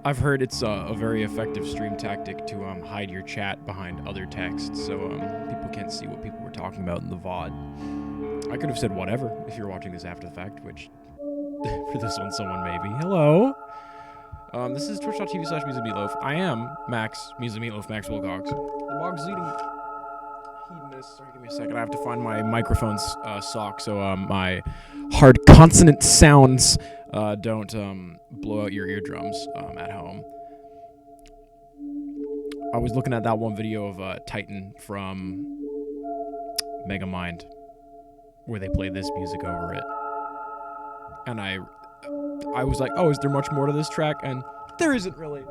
I've heard it's a very effective stream tactic to hide your chat behind other text, so people can't see what people were talking about in the VOD. I could have said whatever if you're watching this after the fact, which for this one someone may be. Hello. This is twitch.tv/MusicMeatloaf. I am Max, Music Meatloaf, Max Wilcox. The bog's leading hedonist. Sorry, give me a second. I have to find my microphone's sock so my hard consonant sounds don't blow out your eardrums at home. I was looking at that one video of Titan from Megamind where they played this music over it. And I was like, oh, is there much more to this track? And there isn't really.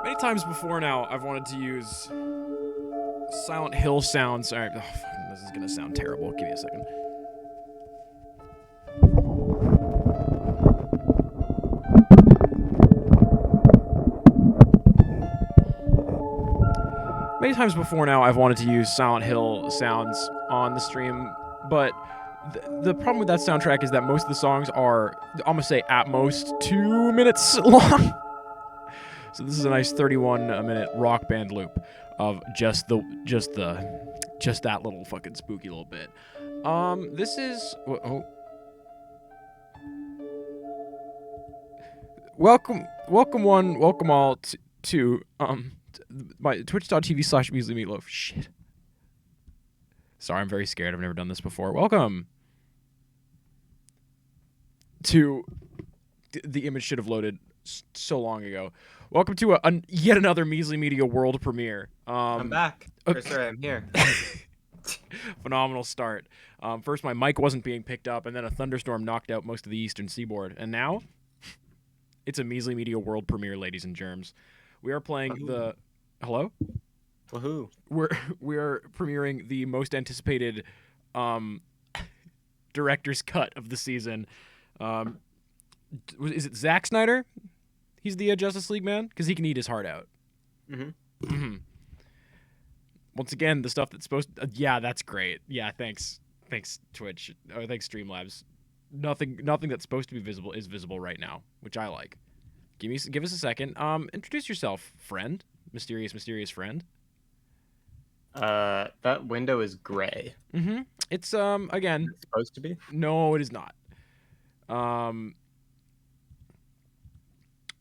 Many times before now, I've wanted to use Silent Hill sounds. All right, this is going to sound terrible. Give me a second. Many times before now, I've wanted to use Silent Hill sounds on the stream, but the problem with that soundtrack is that most of the songs are, I'm gonna say, at most 2 minutes long. So this is a nice 31-minute rock band loop of just that little fucking spooky little bit. This is welcome all to my twitch.tv/MusicMeatloaf. Shit. Sorry, I'm very scared. I've never done this before. Welcome to... The image should have loaded so long ago. Welcome to yet another Measly Media world premiere. I'm back. Sorry, I'm here. Phenomenal start. First, my mic wasn't being picked up, and then a thunderstorm knocked out most of the eastern seaboard. And now, it's a Measly Media world premiere, ladies and germs. We are playing the... Hello? Woohoo. We are premiering the most anticipated director's cut of the season. Is it Zack Snyder? He's the Justice League man? Because he can eat his heart out. Mm-hmm. Once again, the stuff that's supposed to... yeah, that's great. Yeah, thanks. Thanks, Twitch. Thanks, Streamlabs. Nothing that's supposed to be visible is visible right now, which I like. Give us a second. Introduce yourself, friend. Mysterious friend. That window is gray. Mm-hmm. It's again. It's supposed to be? No, it is not.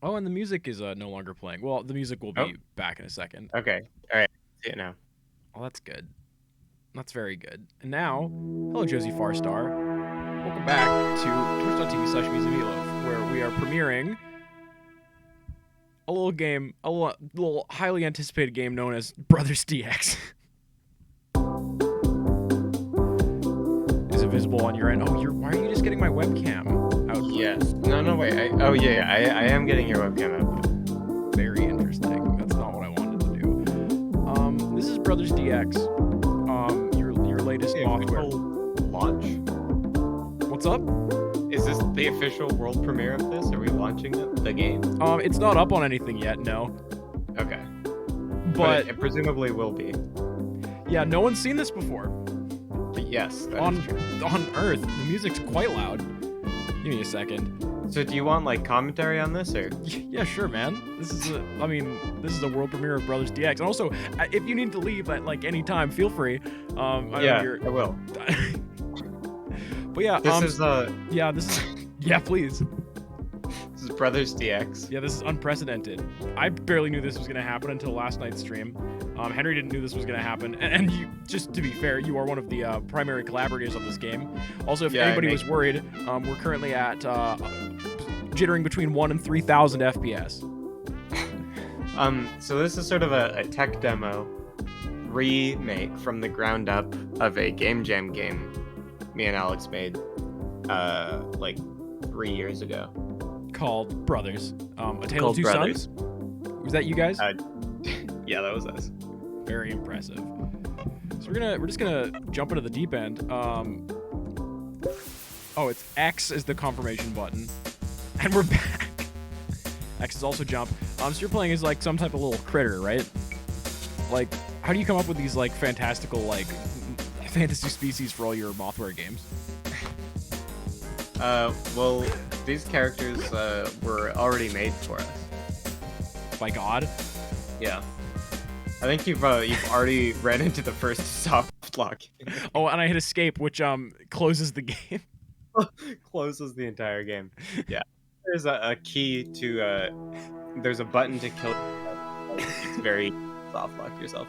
Oh, and the music is no longer playing. Well, the music will be back in a second. Okay. All right. See it now. Oh, that's good. That's very good. And now, hello, Josie Farstar. Welcome back to twitch.tv/MusicMeatloaf, where we are premiering a little game, a little highly anticipated game known as Brothers DX. Is it visible on your end? Oh, why are you just getting my webcam out? Yes. No, wait. I am getting your webcam out. Very interesting. That's not what I wanted to do. This is Brothers DX. Your latest software launch. What's up? Is this the official world premiere of this? Are we launching the game? It's not up on anything yet, no. Okay. But it presumably will be. Yeah, no one's seen this before. But yes, on Earth, the music's quite loud. Give me a second. So do you want like commentary on this or? Yeah, sure, man. This is the world premiere of Brothers DX. And also, if you need to leave at like any time, feel free. I will. But yeah, please. This is Brothers DX. Yeah, this is unprecedented. I barely knew this was gonna happen until last night's stream. Henry didn't know this was gonna happen, and you, just to be fair, you are one of the primary collaborators of this game. Also, if anybody was worried, we're currently at jittering between 1,000 and 3,000 FPS. So this is sort of a tech demo remake from the ground up of a Game Jam game me and Alex made like 3 years ago. Called Brothers. A Tale of Two Sons? Was that you guys? Yeah, that was us. Very impressive. So we're just gonna jump into the deep end. Oh, it's X is the confirmation button. And we're back. X is also jump. So you're playing as like some type of little critter, right? Like, how do you come up with these like fantastical like fantasy species for all your Mothware games? Well, these characters were already made for us. By God? Yeah. I think you've already ran into the first soft lock. Oh, and I hit escape, which closes the game. Closes the entire game. Yeah. There's a key to there's a button to kill. It's very soft lock yourself.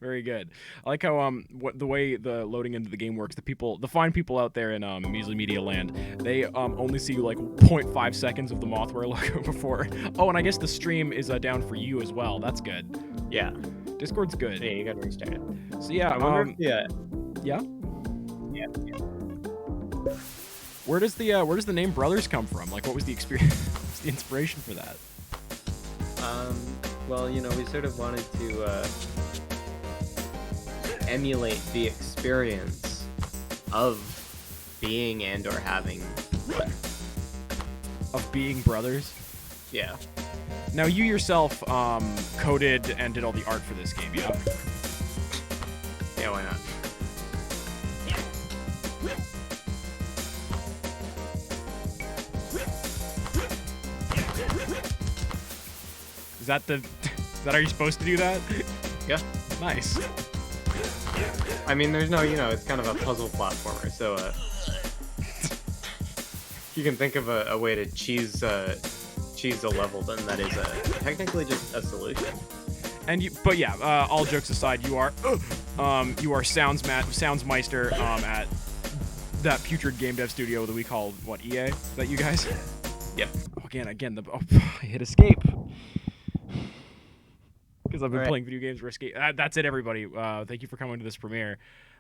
Very good. I like how the way the loading into the game works. The fine people out there in Measly Media Land, they only see like 0.5 seconds of the Mothware logo before. Oh, and I guess the stream is down for you as well. That's good. Yeah. Discord's good. Yeah, you gotta restart it. So yeah, I wonder if yeah. Yeah. Where does the name Brothers come from? Like, what was the experience? What's the inspiration for that? Well, you know, we sort of wanted to emulate the experience of being and or having one. Of being brothers? Yeah. Now, you yourself coded and did all the art for this game, yeah? Yeah, why not? Is that how you're supposed to do that? Yeah. Nice. I mean, there's no, you know, it's kind of a puzzle platformer, so you can think of a way to cheese a level, then that is technically just a solution. And but yeah, all jokes aside, you are Soundsmeister at that putrid game dev studio that we call what, EA? Is that you guys? Yep. Oh, again, I hit escape. Because I've been playing video games for escape. That's it, everybody. Thank you for coming to this premiere.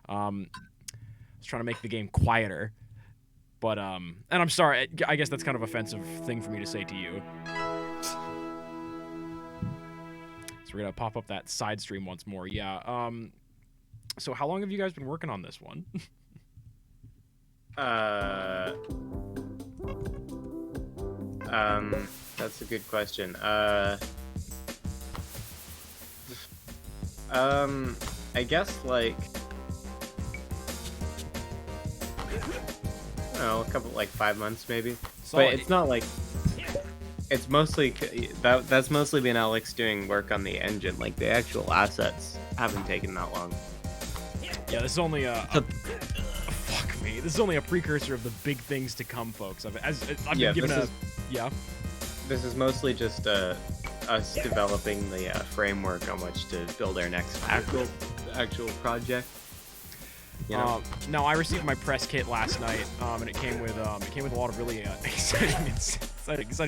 I was trying to make the game quieter, but and I'm sorry. I guess that's kind of offensive thing for me to say to you. So we're gonna pop up that side stream once more. Yeah. So how long have you guys been working on this one? That's a good question. I guess like I don't know, a couple, like 5 months maybe. Solid. But it's not like it's mostly that's mostly been Alex doing work on the engine. Like the actual assets haven't taken that long. Yeah, this is only fuck me. This is only a precursor of the big things to come, folks. I've been given This is mostly just us developing the framework on which to build our next actual project. You know? Now I received my press kit last night, and it came with a lot of really exciting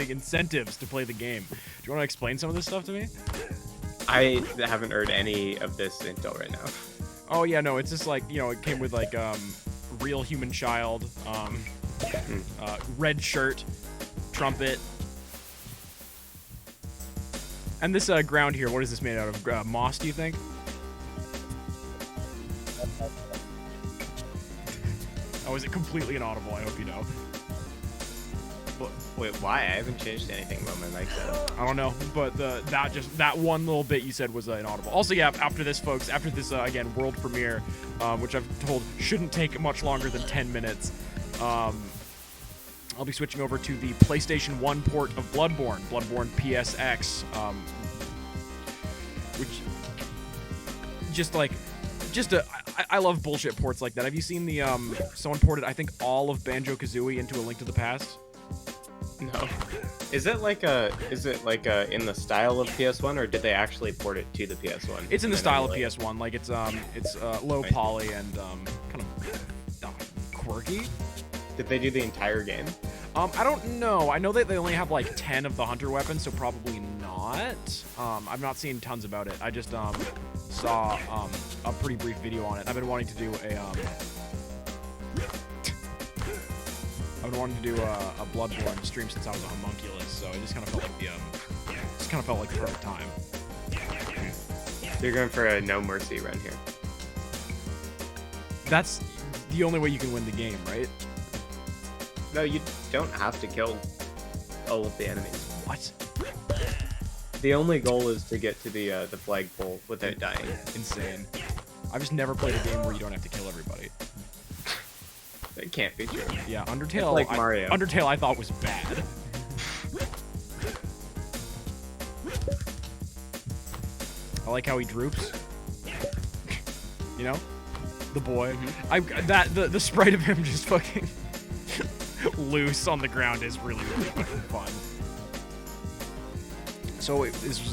incentives to play the game. Do you want to explain some of this stuff to me? I haven't heard any of this until right now. Oh yeah, no, it's just like, you know, it came with like real human child, red shirt, trumpet. And this ground here, what is this made out of? Moss, do you think? Oh, is it completely inaudible? I hope you know. Wait, why? I haven't changed anything about my mic setup. I don't know, but that one little bit you said was inaudible. Also, yeah, after this, folks, after this, again, world premiere, which I've told shouldn't take much longer than 10 minutes, I'll be switching over to the PlayStation 1 port of Bloodborne PSX, which I love bullshit ports like that. Have you seen the someone ported, I think, all of Banjo-Kazooie into A Link to the Past? No. Is it like in the style of PS1, or did they actually port it to the PS1? It's in the style of PS1, like it's low poly and kind of quirky. Did they do the entire game? I don't know. I know that they only have like 10 of the hunter weapons, so probably not. I've not seen tons about it. I just saw a pretty brief video on it. I've been wanting to do a Bloodborne stream since I was a homunculus, so it just kind of felt like the perfect time. So you're going for a no mercy run here. That's the only way you can win the game, right? No, you don't have to kill all of the enemies. What? The only goal is to get to the flagpole without dying. Insane. I've just never played a game where you don't have to kill everybody. It can't be true. Yeah, Undertale. It's like Mario. Undertale, I thought was bad. I like how he droops. You know, the boy. The sprite of him just fucking loose on the ground is really fucking fun. So this was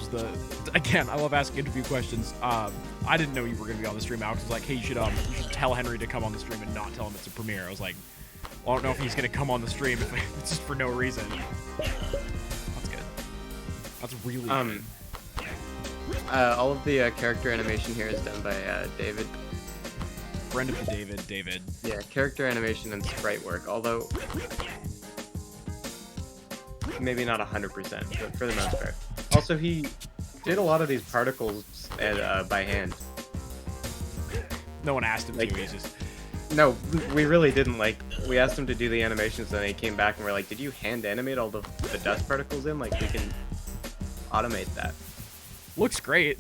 the again. I love asking interview questions. I didn't know you were gonna be on the stream. Alex was like, "Hey, you should tell Henry to come on the stream and not tell him it's a premiere." I was like, well, I don't know if he's gonna come on the stream if it's just for no reason. That's good. That's really good. All of the character animation here is done by David. Friend of the David. Yeah, character animation and sprite work, although maybe not 100%, but for the most part. Also, he did a lot of these particles by hand. No one asked him to. He's just... No, we really didn't. We asked him to do the animations, and then he came back and we're like, did you hand animate all the dust particles in? Like, we can automate that. Looks great.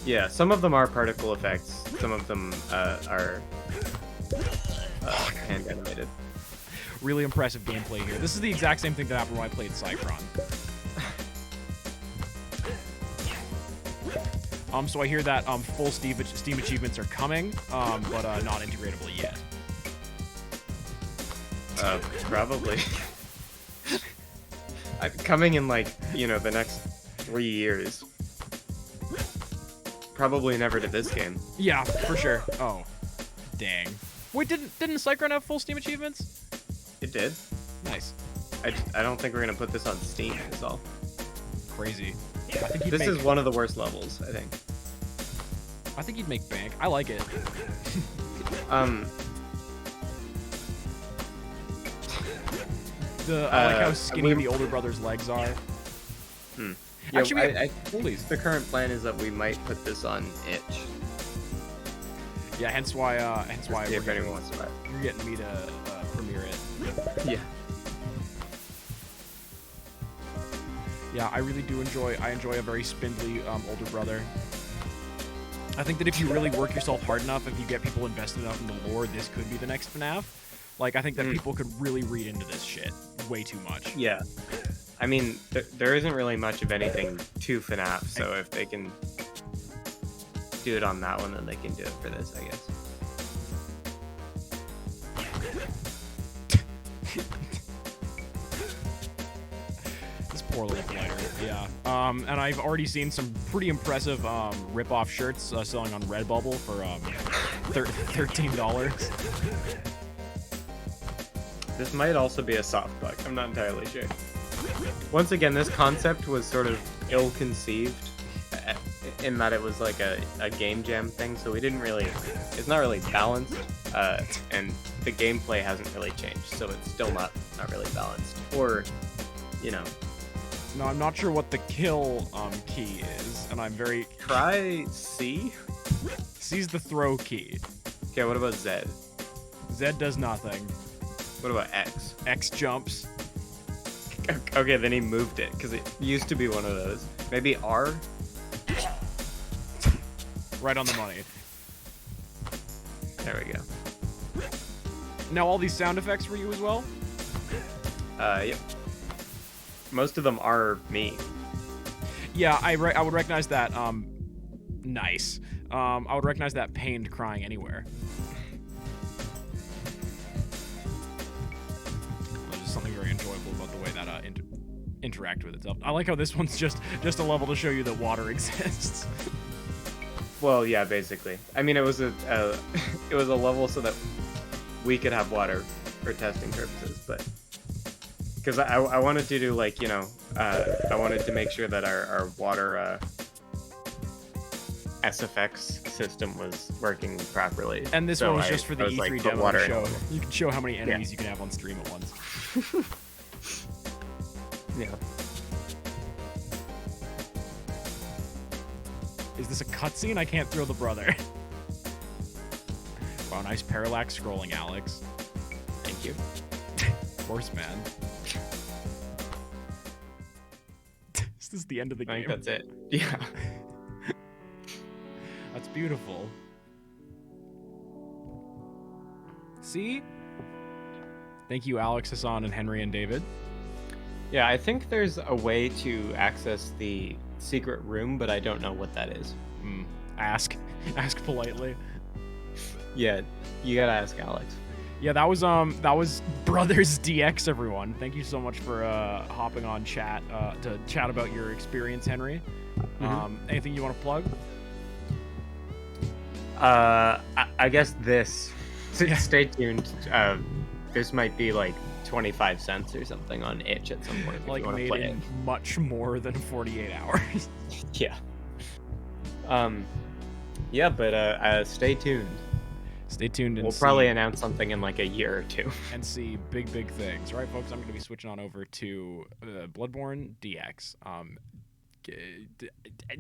Yeah, some of them are particle effects. Some of them are hand animated. Really impressive gameplay here. This is the exact same thing that happened when I played Cycron. So I hear that full Steam achievements are coming, but not integratable yet. Probably. Coming in the next 3 years. Probably never to this game. Yeah, for sure. Oh, dang. Wait, didn't Cycron have full Steam achievements? It did. Nice. I don't think we're gonna put this on Steam. Is all. Crazy. This is one of the worst levels, I think. I think he'd make bank. I like it. I like how skinny the older brother's legs are. Yeah, Actually, I think the current plan is that we might put this on itch. Yeah, hence why if anyone wants to buy it. You're getting me to premiere it. Yeah. Yeah, I really do enjoy a very spindly older brother. I think that if you really work yourself hard enough, if you get people invested enough in the lore, this could be the next FNAF. Like, I think that people could really read into this shit way too much. Yeah. I mean, there isn't really much of anything to FNAF, so if they can do it on that one, then they can do it for this, I guess. This poor little blighter, yeah. And I've already seen some pretty impressive rip-off shirts selling on Redbubble for $13. This might also be a soft bug. I'm not entirely sure. Once again, this concept was sort of ill-conceived in that it was like a game jam thing, so we didn't really... It's not really balanced, and the gameplay hasn't really changed, so it's still not really balanced. Or, you know... No, I'm not sure what the kill key is, and I'm very... Try C? C's the throw key. Okay, what about Z? Z does nothing. What about X? X jumps. Okay, then he moved it, because it used to be one of those. Maybe R? Right on the money. There we go. Now, all these sound effects were you as well? Yep. Most of them are me. Yeah, I would recognize that, nice. I would recognize that pained crying anywhere. There's just something very enjoyable about the way that interact with itself. I like how this one's just a level to show you that water exists. Well, yeah, basically. I mean, it was a level so that we could have water for testing purposes, but because I wanted to do I wanted to make sure that our water SFX system was working properly. And this one was just for the E3 demo to show. You can show how many enemies you can have on stream at once. Yeah. Is this a cutscene? I can't throw the brother. Wow, nice parallax scrolling, Alex. Thank you. Of course, man. This is the end of the game. I think that's it. Yeah. That's beautiful. See? Thank you, Alex, Hassan, and Henry and David. Yeah, I think there's a way to access the secret room, but I don't know what that is. Ask politely. Yeah, you gotta ask Alex. Yeah, that was Brothers DX, everyone. Thank you so much for hopping on chat to chat about your experience, Henry. Anything you want to plug? I guess this. Stay tuned. This might be like 25 cents or something on itch at some point. Like made in much more than 48 hours. Yeah. Yeah, but stay tuned. Stay tuned and we'll probably announce something in like a year or two. And see big things. All right, folks, I'm going to be switching on over to Bloodborne DX.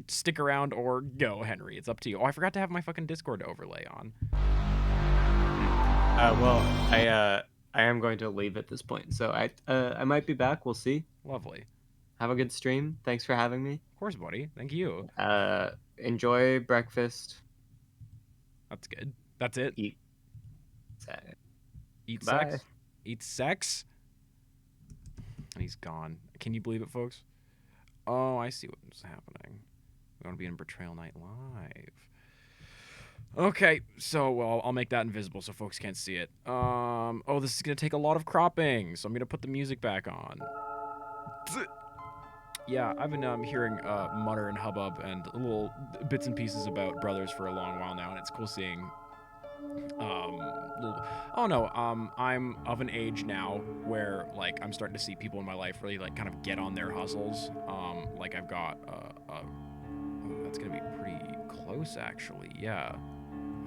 Stick around or go, Henry. It's up to you. Oh, I forgot to have my fucking Discord overlay on. Well, I am going to leave at this point, so I might be back. We'll see. Lovely. Have a good stream. Thanks for having me. Of course, buddy. Thank you. Enjoy breakfast. That's good. That's it. Eat sex. Eat Bye. sex. Eat sex. And he's gone. Can you believe it, folks? Oh, I see what's happening. We want to be in Betrayal Night Live. Okay, so well, I'll make that invisible so folks can't see it. Oh, this is gonna take a lot of cropping, so I'm gonna put the music back on. Yeah, I've been hearing mutter and hubbub and little bits and pieces about Brothers for a long while now, and it's cool seeing. I'm of an age now where like I'm starting to see people in my life really like kind of get on their hustles. Like I've got that's gonna be pretty close actually. Yeah.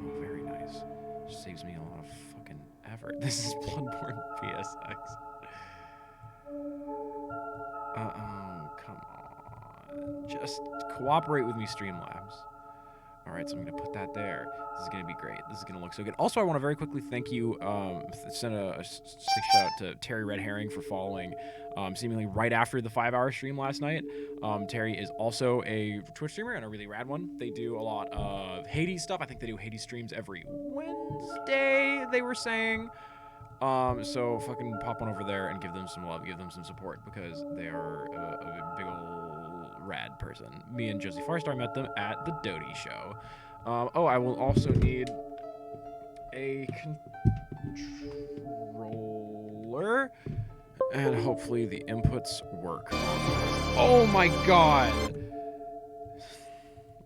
Oh, very nice. Just saves me a lot of fucking effort. This is Bloodborne PSX. Oh, come on. Just cooperate with me, Streamlabs. All right, so I'm going to put that there. This is going to be great. This is going to look so good. Also, I want to very quickly thank you, send a shout out to Terry Red Herring for following seemingly right after the 5-hour stream last night. Terry is also a Twitch streamer and a really rad one. They do a lot of Hades stuff. I think they do Hades streams every Wednesday, they were saying. So fucking pop on over there and give them some love, give them some support because they are a big ol' rad person. Me and Josie Farstar met them at the Doty show. Oh, I will also need a controller and hopefully the inputs work. Oh my god!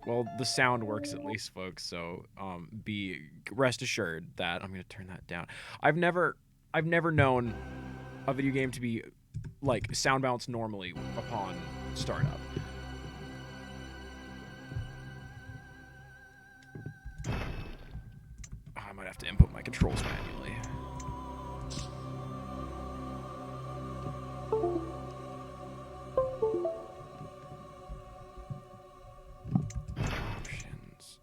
Well, the sound works at least, folks, so be rest assured that I'm gonna turn that down. I've never known a video game to be like sound balanced normally upon startup. I might have to input my controls manually. Options.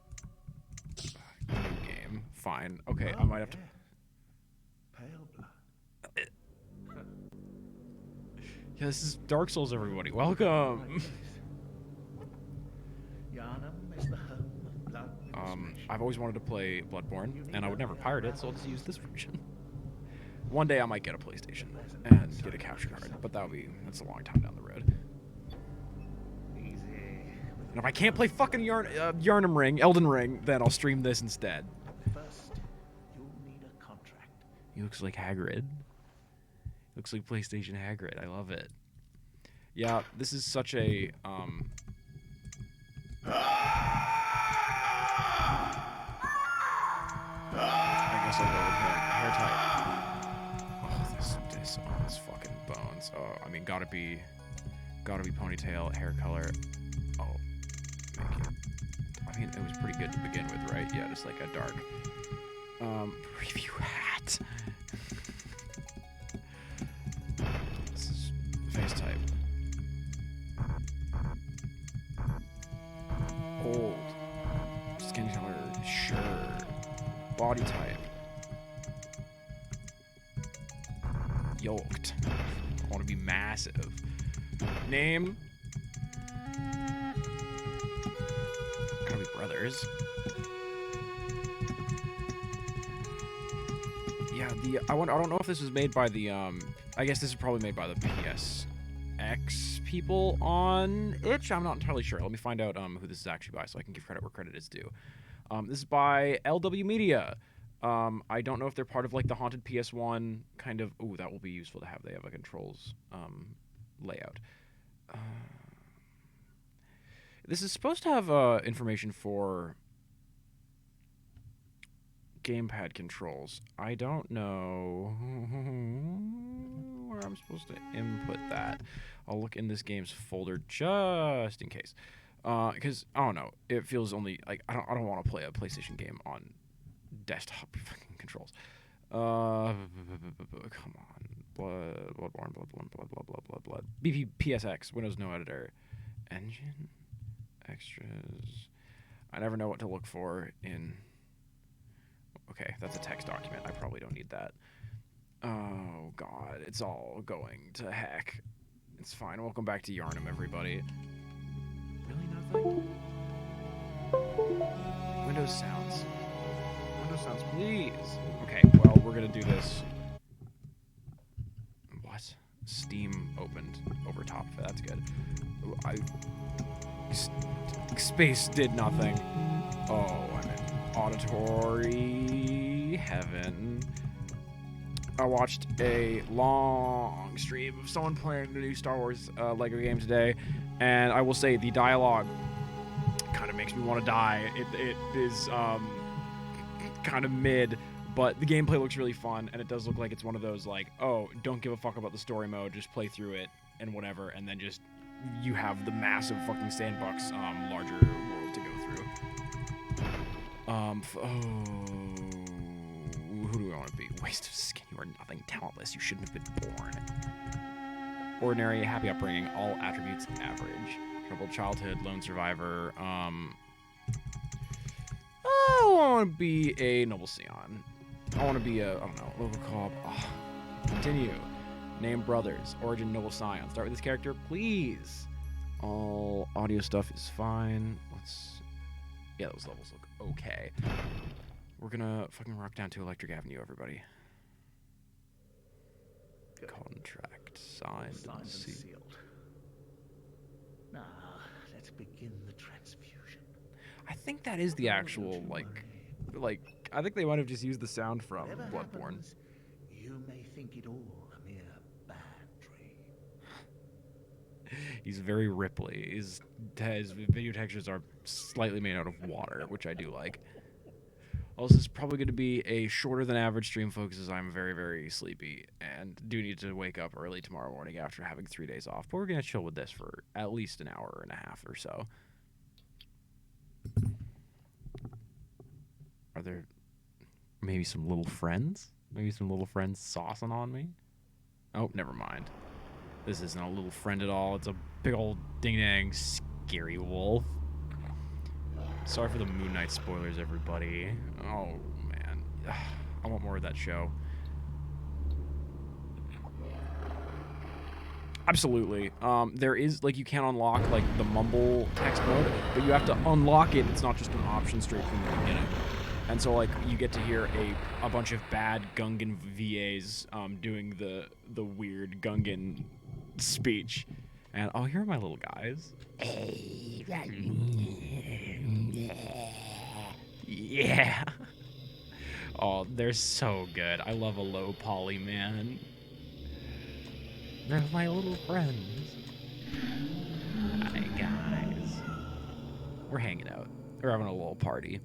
New game. Fine. Okay, I might have to. Yeah, this is Dark Souls, everybody. Welcome. I've always wanted to play Bloodborne, and I would never pirate it, so I'll just use this version. One day I might get a PlayStation and get a capture card, but that's a long time down the road. And if I can't play fucking Elden Ring, then I'll stream this instead. First, you'll need a contract. He looks like Hagrid. Looks like PlayStation Hagrid. I love it. Yeah, this is such a I guess I'll go with hair type. Oh, this fucking bones. Oh, I mean, gotta be ponytail, hair color. Oh, make it. I mean, it was pretty good to begin with, right? Yeah, just like a dark preview hat. This is face type. Old. Skin color, sure. Body type. Yoked. I want to be massive. Name. Gotta be brothers. yeah, I don't know if this was made by the I guess this is probably made by the PSX people on itch. I'm not entirely sure. Let me find out who this is actually by so I can give credit where credit is due. This is by LW Media. I don't know if they're part of like the Haunted PS1 kind of. Ooh, that will be useful to have. They have a controls layout. This is supposed to have information for gamepad controls. I don't know where I'm supposed to input that. I'll look in this game's folder just in case. Because I don't know, it feels only like I don't want to play a PlayStation game on desktop fucking controls. Come on, Bloodborne, blood. PSX, Windows no editor, engine, extras. I never know what to look for in. Okay, that's a text document. I probably don't need that. Oh god, it's all going to heck. It's fine. Welcome back to Yarnum, everybody. Really nothing? Windows sounds. Windows sounds, please. Okay, well, we're gonna do this. What? Steam opened over top of it. That's good. Space did nothing. Oh, I'm in auditory heaven. I watched a long stream of someone playing the new Star Wars Lego game today, and I will say the dialogue kind of makes me want to die. It is kind of mid, but the gameplay looks really fun, and it does look like it's one of those like, oh, don't give a fuck about the story mode, just play through it and whatever, and then just you have the massive fucking sandbox larger world to go through. Who do we want to be? Waste of skin. You are nothing. Talentless. You shouldn't have been born. Ordinary. Happy upbringing. All attributes average. Troubled childhood. Lone survivor. I want to be a noble scion. I want to be a, I don't know, local co-op. Oh. Continue. Name brothers. Origin noble scion. Start with this character, please. All audio stuff is fine. Yeah, those levels look okay. We're gonna fucking rock down to Electric Avenue, everybody. Good. Contract signed and sealed. Now, let's begin the transfusion. I think that is the actual, like, I think they might have just used the sound from Whatever Bloodborne. happens, you may think it all a mere bad dream. He's very Ripley. His video textures are slightly made out of water, which I do like. Also, this is probably going to be a shorter than average stream focus as I'm very, very sleepy and do need to wake up early tomorrow morning after having 3 days off. But we're going to chill with this for at least an hour and a half or so. Are there maybe some little friends? Maybe some little friends saucing on me? Oh, never mind. This isn't a little friend at all. It's a big old ding-dang scary wolf. Sorry for the Moon Knight spoilers, everybody. Oh, man. I want more of that show. Absolutely. There is, like, you can unlock, like, the mumble text mode, but you have to unlock it. It's not just an option straight from the beginning. And so, like, you get to hear a bunch of bad Gungan VAs doing the weird Gungan speech. And, oh, here are my little guys. Yeah. Oh, they're so good. I love a low poly, man. They're my little friends. Hi, guys. We're hanging out. We're having a little party.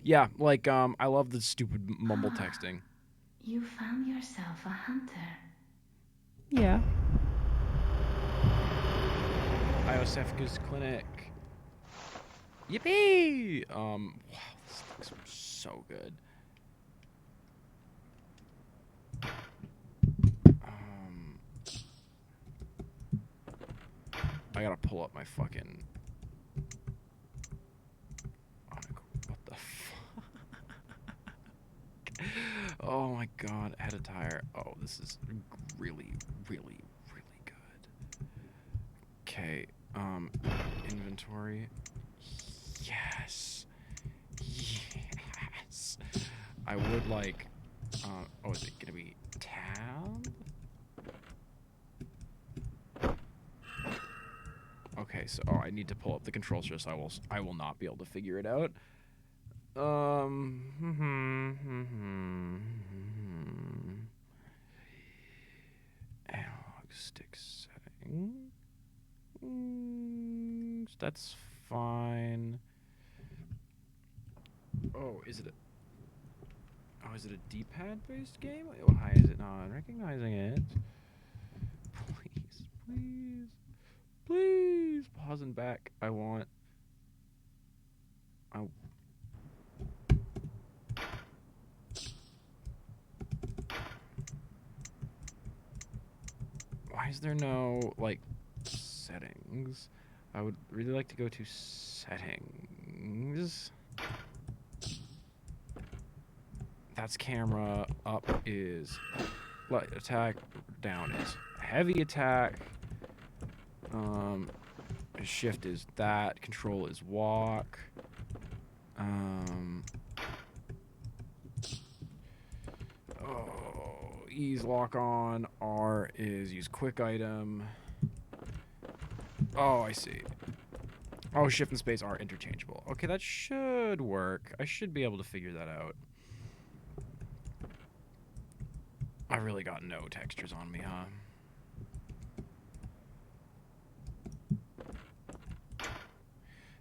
Yeah, like, I love the stupid mumble texting. You found yourself a hunter. Yeah. Iosefka's clinic. Yippee! Wow, this looks so good. I gotta pull up my fucking. What the fuck? Oh my god, head attire. Oh, this is really, really, really good. Okay, inventory. Yes. Yes. I would like Oh, is it gonna be tab? Okay, so I need to pull up the controls here, so I will not be able to figure it out. Analog stick setting. That's fine. Oh, is it a D-pad based game? Why is it not recognizing it? Please, pause and back. Why is there no, like, settings? I would really like to go to settings. That's camera. Up is light attack. Down is heavy attack. Shift is that. Control is walk. E is lock on. R is use quick item. Oh, I see. Oh, shift and space are interchangeable. Okay, that should work. I should be able to figure that out. I really got no textures on me, huh?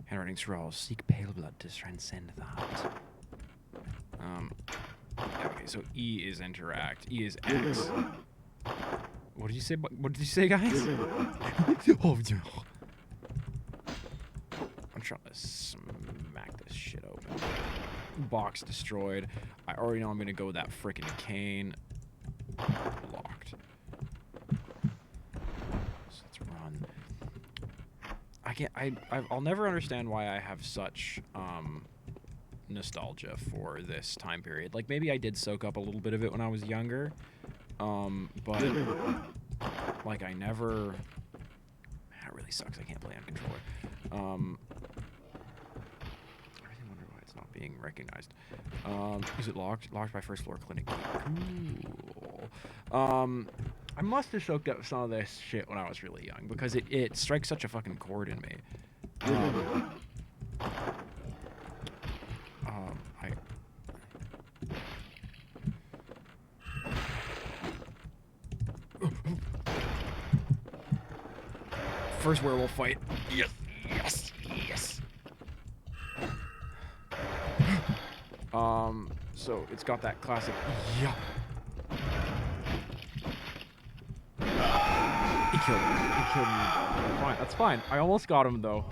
Handwriting scrolls. Seek pale blood to transcend the heart. Okay, so E is interact. E is X. What did you say? What did you say, guys? Oh, I'm trying to smack this shit open. Box destroyed. I already know I'm gonna go with that frickin' cane. Locked. So let's run. I'll never understand why I have such nostalgia for this time period. Like, maybe I did soak up a little bit of it when I was younger, but like I never. That really sucks. I can't play on controller. I really wonder why it's not being recognized. Is it locked? Locked by first floor clinic. Cool. I must have soaked up some of this shit when I was really young because it strikes such a fucking chord in me. First werewolf fight. Yes, yes, yes. So it's got that classic. Yeah. He killed me. He killed me. Fine, that's fine. I almost got him though,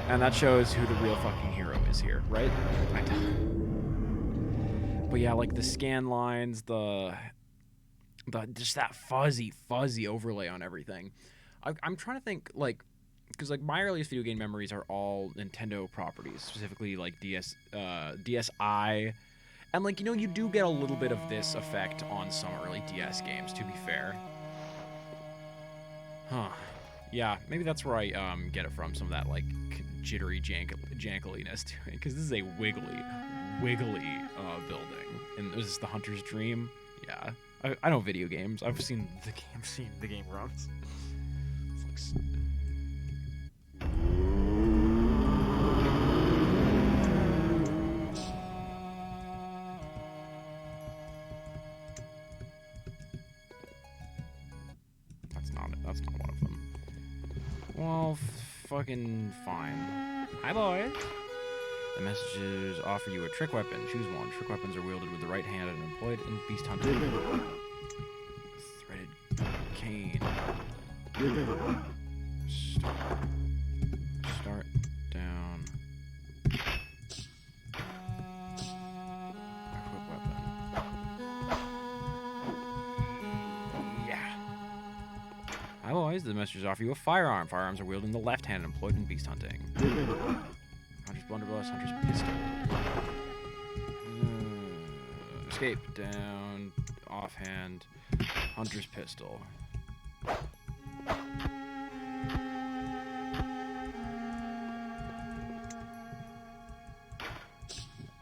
and that shows who the real fucking hero is here, right? But yeah, like the scan lines, the just that fuzzy overlay on everything. I'm trying to think, like, because like my earliest video game memories are all Nintendo properties, specifically like DSi, and like, you know, you do get a little bit of this effect on some early DS games, to be fair. Huh. Yeah, maybe that's where I get it from, some of that like jittery jankeliness to it, because this is a wiggly building, and this is the Hunter's Dream. Yeah, I know video games. I've seen the game runs. It's like that's not one of them. Well, fucking fine. Hi, boys. The messages offer you a trick weapon. Choose one. Trick weapons are wielded with the right hand and employed in beast hunting. Threaded cane. Start down. Equip weapon. Yeah. Hi, boys. The messages offer you a firearm. Firearms are wielded in the left hand and employed in beast hunting. Hunter's blunderbuss, Hunter's pistol. Escape down, offhand, Hunter's pistol.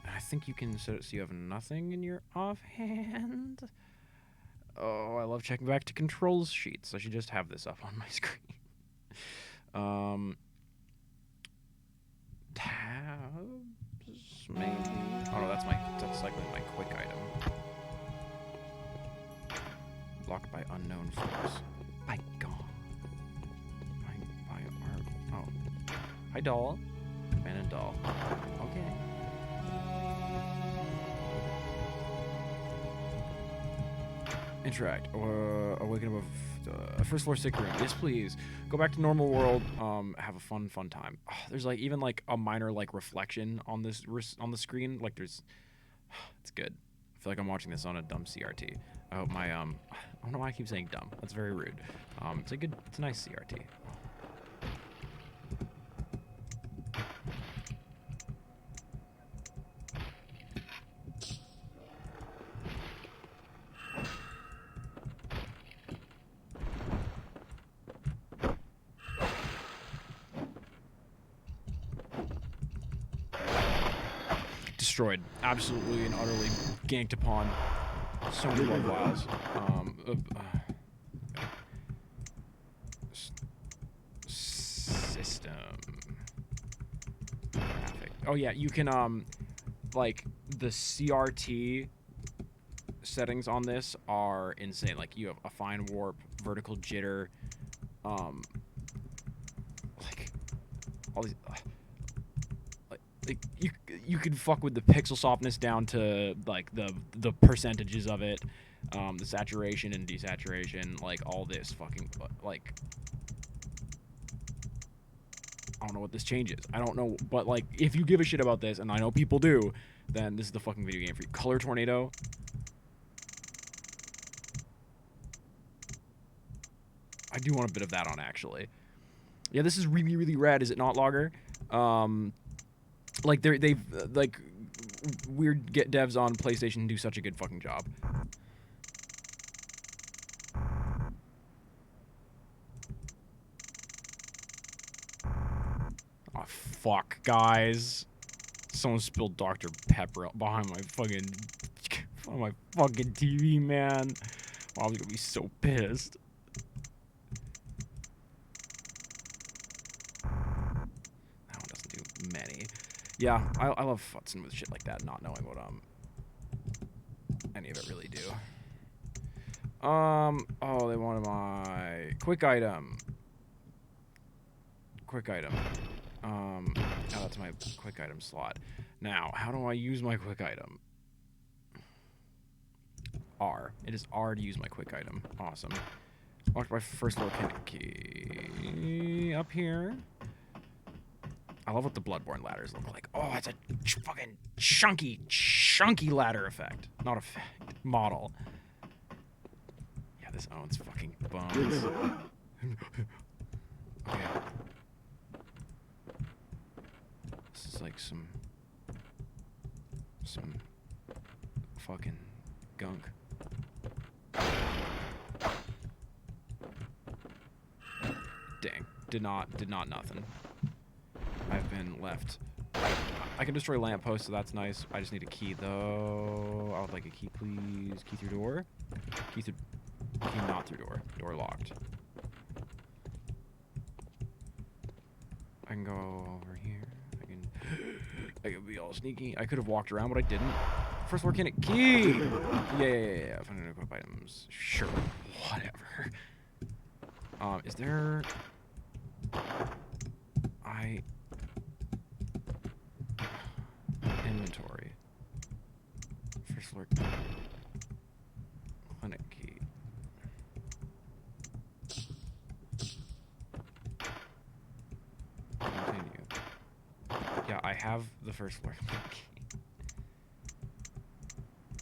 I think you can set it so you have nothing in your offhand. Oh, I love checking back to controls sheets. I should just have this up on my screen. Tabs, maybe? Oh no, that's likely my quick item. Blocked by unknown force. By God. Oh. Hi, doll. Abandoned doll. Okay. Interact. Awaken above first floor sick room. Yes, please. Go back to normal world. Have a fun time. Oh, there's like even like a minor like reflection on this on the screen. Like there's, it's good. I feel like I'm watching this on a dumb CRT. I hope my I don't know why I keep saying dumb. That's very rude. It's a nice CRT. Destroyed. Absolutely and utterly ganked upon. So many blood vials. System. Graphic. Oh yeah, you can like the CRT settings on this are insane. Like you have a fine warp, vertical jitter, like all these. Like you could fuck with the pixel softness down to like the percentages of it, the saturation and desaturation, like all this fucking like I don't know what this changes. I don't know, but like if you give a shit about this, and I know people do, then this is the fucking video game for you. Color tornado. I do want a bit of that on actually. Yeah, this is really really rad, is it not, Logger? Like they've like weird devs on PlayStation do such a good fucking job. Oh fuck, guys! Someone spilled Dr. Pepper behind my fucking TV, man. Oh, I'm gonna be so pissed. That one doesn't do many. Yeah, I love futzing with shit like that, not knowing what any of it really do. Oh, they wanted my quick item. Oh, that's my quick item slot. Now, how do I use my quick item? R. It is R to use my quick item. Awesome. Locked my first floor key up here. I love what the Bloodborne ladders look like. Oh, it's a fucking chunky ladder effect. Not effect. Model. Yeah, this owns fucking bones. Okay. This is like some fucking gunk. Dang. Did not nothing. I've been left. I can destroy lampposts, so that's nice. I just need a key, though. I would like a key, please. Key through door. Key not through door. Door locked. I can go over here. I can be all sneaky. I could have walked around, but I didn't. First floor cannon key. Yeah. Finding equip items. Sure. Whatever. Is there? Inventory. First floor clinic key. Continue. Yeah, I have the first floor clinic key.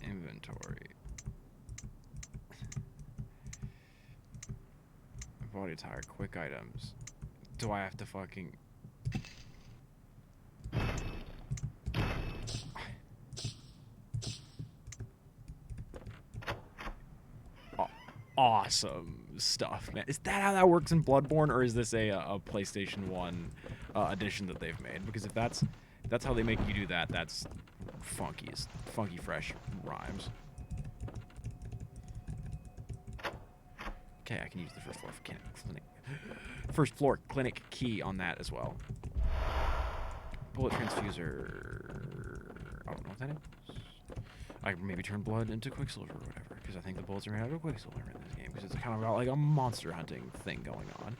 Inventory. Body tire, quick items. Do I have to fucking... Awesome stuff, man. Is that how that works in Bloodborne, or is this a PlayStation 1 edition that they've made? Because if that's how they make you do that, that's funky fresh rhymes. Okay, I can use the first floor for clinic. First floor clinic key on that as well. Bullet transfuser. I don't know what that is. I can maybe turn blood into quicksilver or whatever, because I think the bullets are made out of quicksilver in this game, because it's kind of got like a monster hunting thing going on.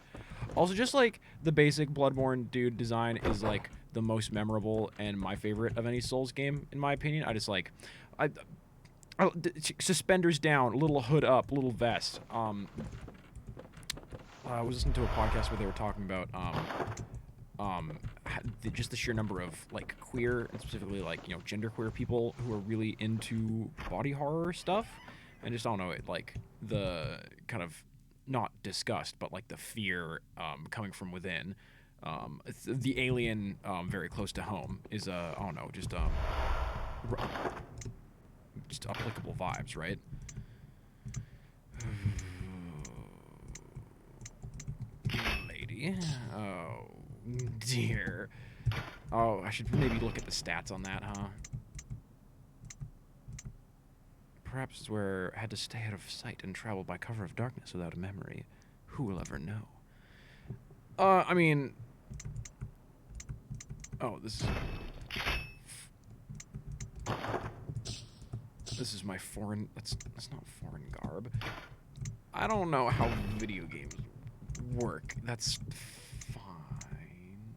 Also, just like the basic Bloodborne dude design is like the most memorable and my favorite of any Souls game, in my opinion. I just like, suspenders down, little hood up, little vest. I was listening to a podcast where they were talking about just the sheer number of like queer and specifically like, you know, genderqueer people who are really into body horror stuff, and just, I don't know, it like the kind of not disgust but like the fear coming from within. The alien very close to home is I don't know, just applicable vibes, right? Lady. Oh, dear. Oh, I should maybe look at the stats on that, huh? Perhaps it's where I had to stay out of sight and travel by cover of darkness without a memory. Who will ever know? I mean... Oh, this is my foreign... That's not foreign garb. I don't know how video games work. That's fine.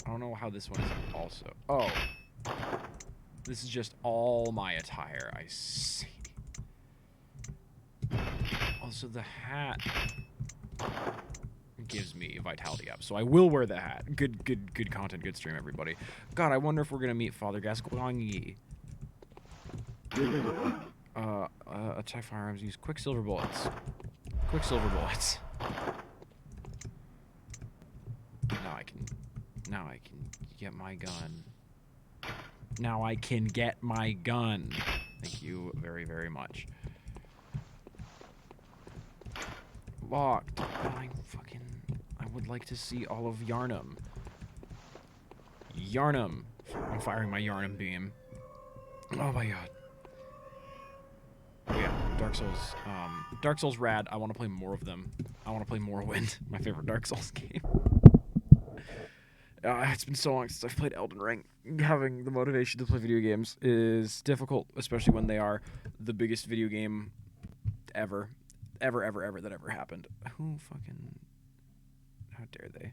I don't know how this one is also. Oh. This is just all my attire. I see. Also, the hat gives me vitality up, so I will wear the hat. Good content, good stream, everybody. God, I wonder if we're gonna meet Father Gascoigne. Attack firearms use quicksilver bullets. Quicksilver bullets. Now I can get my gun. Now I can get my gun. Thank you very, very much. Locked. I would like to see all of Yarnum. Yarnum. I'm firing my Yarnum beam. Oh my god. Oh yeah, Dark Souls. Dark Souls rad. I want to play more of them. I want to play Morrowind, my favorite Dark Souls game. It's been so long since I've played Elden Ring. Having the motivation to play video games is difficult, especially when they are the biggest video game ever that ever happened. Who fucking... How dare they?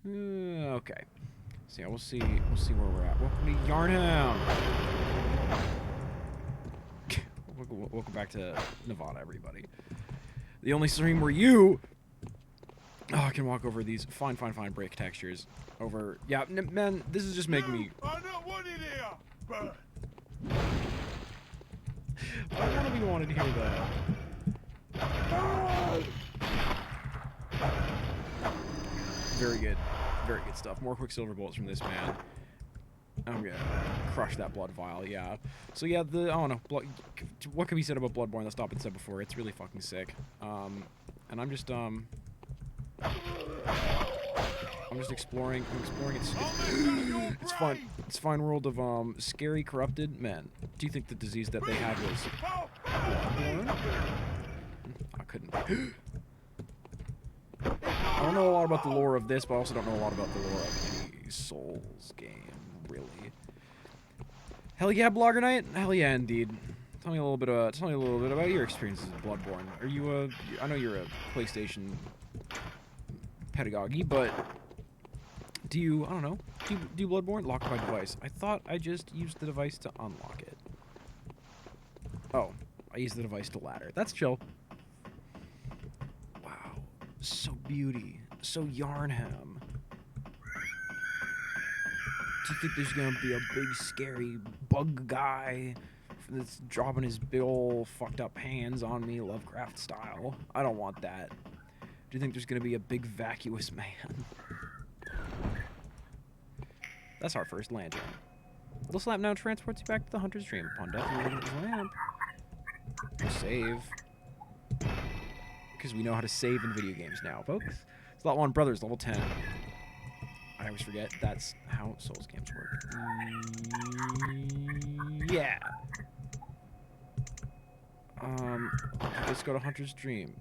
Okay. So yeah, we'll see where we're at. Welcome to Yarnum! Welcome back to Nevada, everybody. The only stream where you... Oh, I can walk over these fine break textures. Over... Yeah, man, this is just making me... I don't want it here! I want to be wanted to hear that. Very good stuff. More quicksilver bullets from this man. I'm gonna crush that blood vial, yeah. So yeah, I don't know, what can be said about Bloodborne that's not been said before? It's really fucking sick. And I'm just exploring. It's fun. It's fine world of scary corrupted men. Do you think the disease that they had was Bloodborne? I couldn't. I don't know a lot about the lore of this, but I also don't know a lot about the lore of any Souls game, really. Hell yeah, Blogger Knight. Hell yeah, indeed. Tell me a little bit about your experiences with Bloodborne. Are you I know you're a PlayStation pedagogy, but do you, I don't know, do you Bloodborne? Lock my device. I thought I just used the device to unlock it. Oh, I used the device to ladder. That's chill. Wow, so beauty, so Yarnham. Do you think there's gonna be a big scary bug guy that's dropping his big ol' fucked up hands on me, Lovecraft style? I don't want that. Do you think there's gonna be a big vacuous man? That's our first lantern. This lamp now transports you back to the hunter's dream. Upon death, you light his lamp. Save. because we know how to save in video games now, folks. Slot 1 Brothers, level 10. I always forget that's how Souls games work. Yeah. Let's go to Hunter's Dream.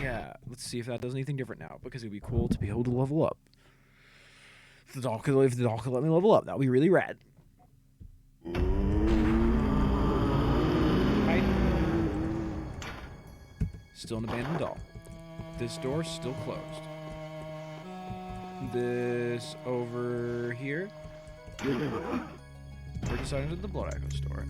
Yeah, let's see if that does anything different now, because it'd be cool to be able to level up. If the doll could let me level up, that would be really rad. Hi. Still an abandoned doll. This door still closed. This over here. We're deciding to the Blood Echo store.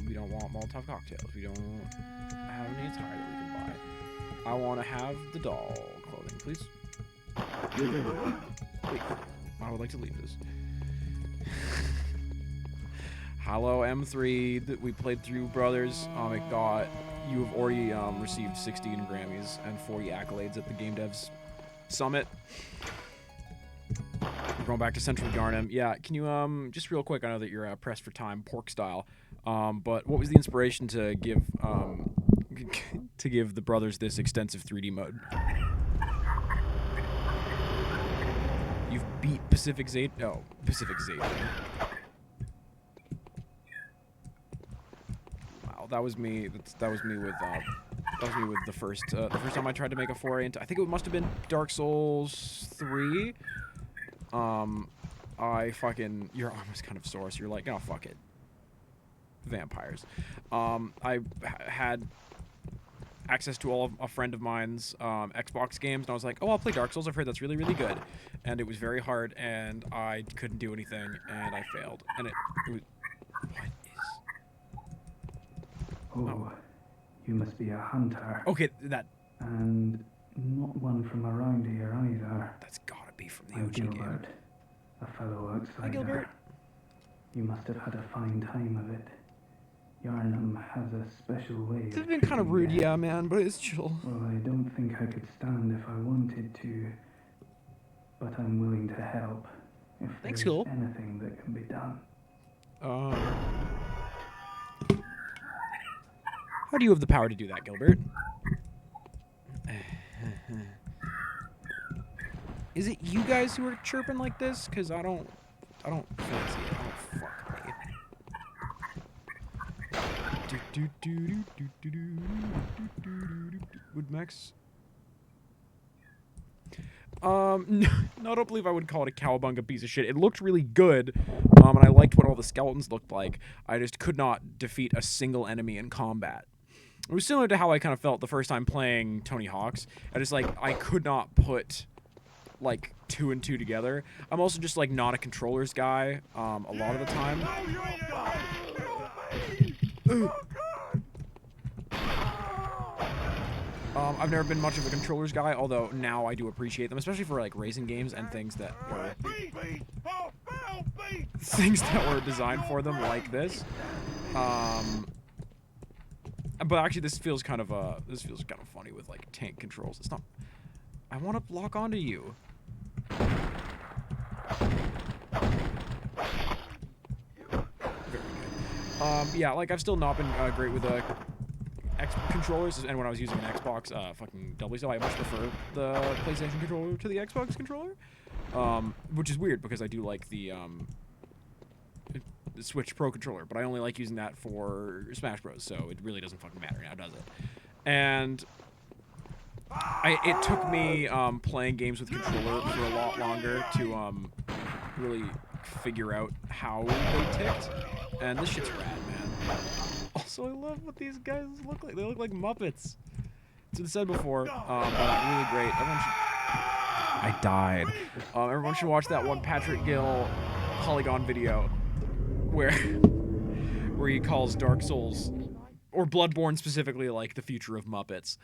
We don't want Molotov cocktails. We don't have any attire that we can buy. I want to have the doll clothing, please. Wait, I would like to leave this. Hello, M3. That we played through Brothers. It got you have already received 16 Grammys and 40 accolades at the Game Devs Summit. We're going back to Central Yarnum. Yeah, can you just real quick? I know that you're pressed for time, pork style. But what was the inspiration to give the brothers this extensive 3D mode? You've beat Pacific Zeta. Oh, Pacific Zeta. Wow, that was me. That was me with the first time I tried to make a foray into. I think it must have been Dark Souls 3. Your arm was kind of sore, so you're like, oh, fuck it. Vampires. I had access to all of a friend of mine's Xbox games, and I was like, oh, I'll play Dark Souls. I've heard that's really, really good. And it was very hard, and I couldn't do anything, and I failed. And it was... What is... Oh, you must be a hunter. Okay, that... And not one from around here either. That's gotta be from the I'm OG game. Gilbert, a fellow outsider. Hi, Gilbert. You must have had a fine time of it. Yarnum has a special way It's of been kind of rude, treating yeah, man, but it's chill. Well, I don't think I could stand if I wanted to, but I'm willing to help if Thanks, there's Gil. anything that can be done. How do you have the power to do that, Gilbert? Is it you guys who are chirping like this? Because I don't fancy it. Oh, fuck me. Would Max... No, I don't believe I would call it a cowabunga piece of shit. It looked really good, and I liked what all the skeletons looked like. I just could not defeat a single enemy in combat. It was similar to how I kind of felt the first time playing Tony Hawk's. I could not put, like, 2 and 2 together. I'm also just, like, not a controllers guy, a lot of the time. I've never been much of a controllers guy, although now I do appreciate them, especially for, like, racing games and things that were designed for them, like this. But actually, this feels kind of funny with, like, tank controls. It's not. I want to lock onto you. Very good. Yeah, like, I've still not been great with controllers, and when I was using an Xbox, fucking doubly so, I much prefer the PlayStation controller to the Xbox controller, which is weird because I do like the Switch Pro controller, but I only like using that for Smash Bros, so it really doesn't fucking matter now, does it? And it took me playing games with controller for a lot longer to really figure out how they ticked, and this shit's rad, man. Also, I love what these guys look like. They look like Muppets. It's been said before, but really great. I died. Everyone should watch that one Patrick Gill Polygon video where he calls Dark Souls, or Bloodborne specifically, like the future of Muppets.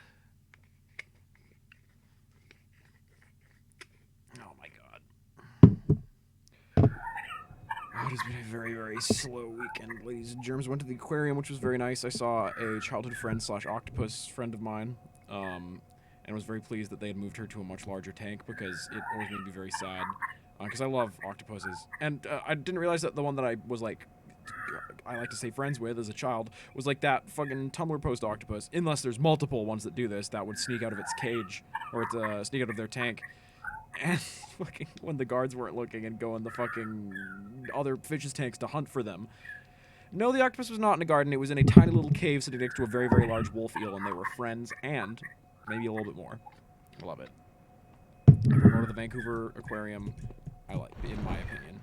Oh my god. It has been a very, very slow weekend, ladies and germs. Went to the aquarium, which was very nice. I saw a childhood friend / octopus friend of mine, and was very pleased that they had moved her to a much larger tank, because it always made me very sad. Because I love octopuses. And I didn't realize that the one that I was, like, I like to say friends with as a child, was like that fucking Tumblr post octopus. Unless there's multiple ones that do this, that would sneak out of its cage, or sneak out of their tank. And fucking when the guards weren't looking and go in the fucking other fishes' tanks to hunt for them. No, the octopus was not in a garden. It was in a tiny little cave sitting next to a very, very large wolf eel, and they were friends and maybe a little bit more. I love it. If you go to the Vancouver Aquarium, I like, in my opinion.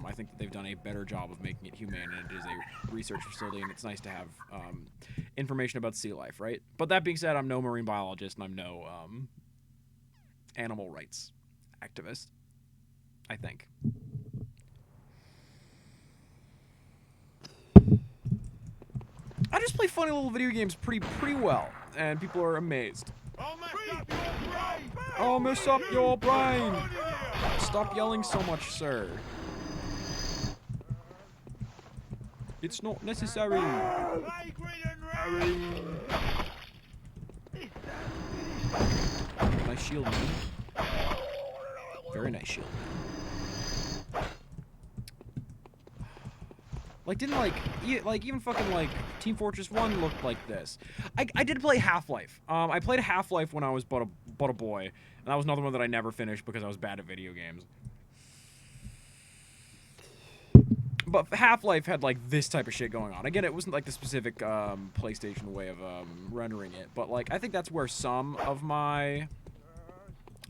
I think that they've done a better job of making it humane, and it is a research facility, and it's nice to have information about sea life, right? But that being said, I'm no marine biologist, and I'm no animal rights activist, I think. I just play funny little video games pretty well, and people are amazed. I'll mess up your brain! Stop yelling so much, sir. It's not necessary. Nice shield, man. Very nice shield. Like, didn't even fucking Team Fortress 1 looked like this. I did play Half-Life. I played Half-Life when I was but a boy, and that was another one that I never finished because I was bad at video games. But Half-Life had like this type of shit going on. Again, it wasn't like the specific PlayStation way of rendering it, but like I think that's where some of my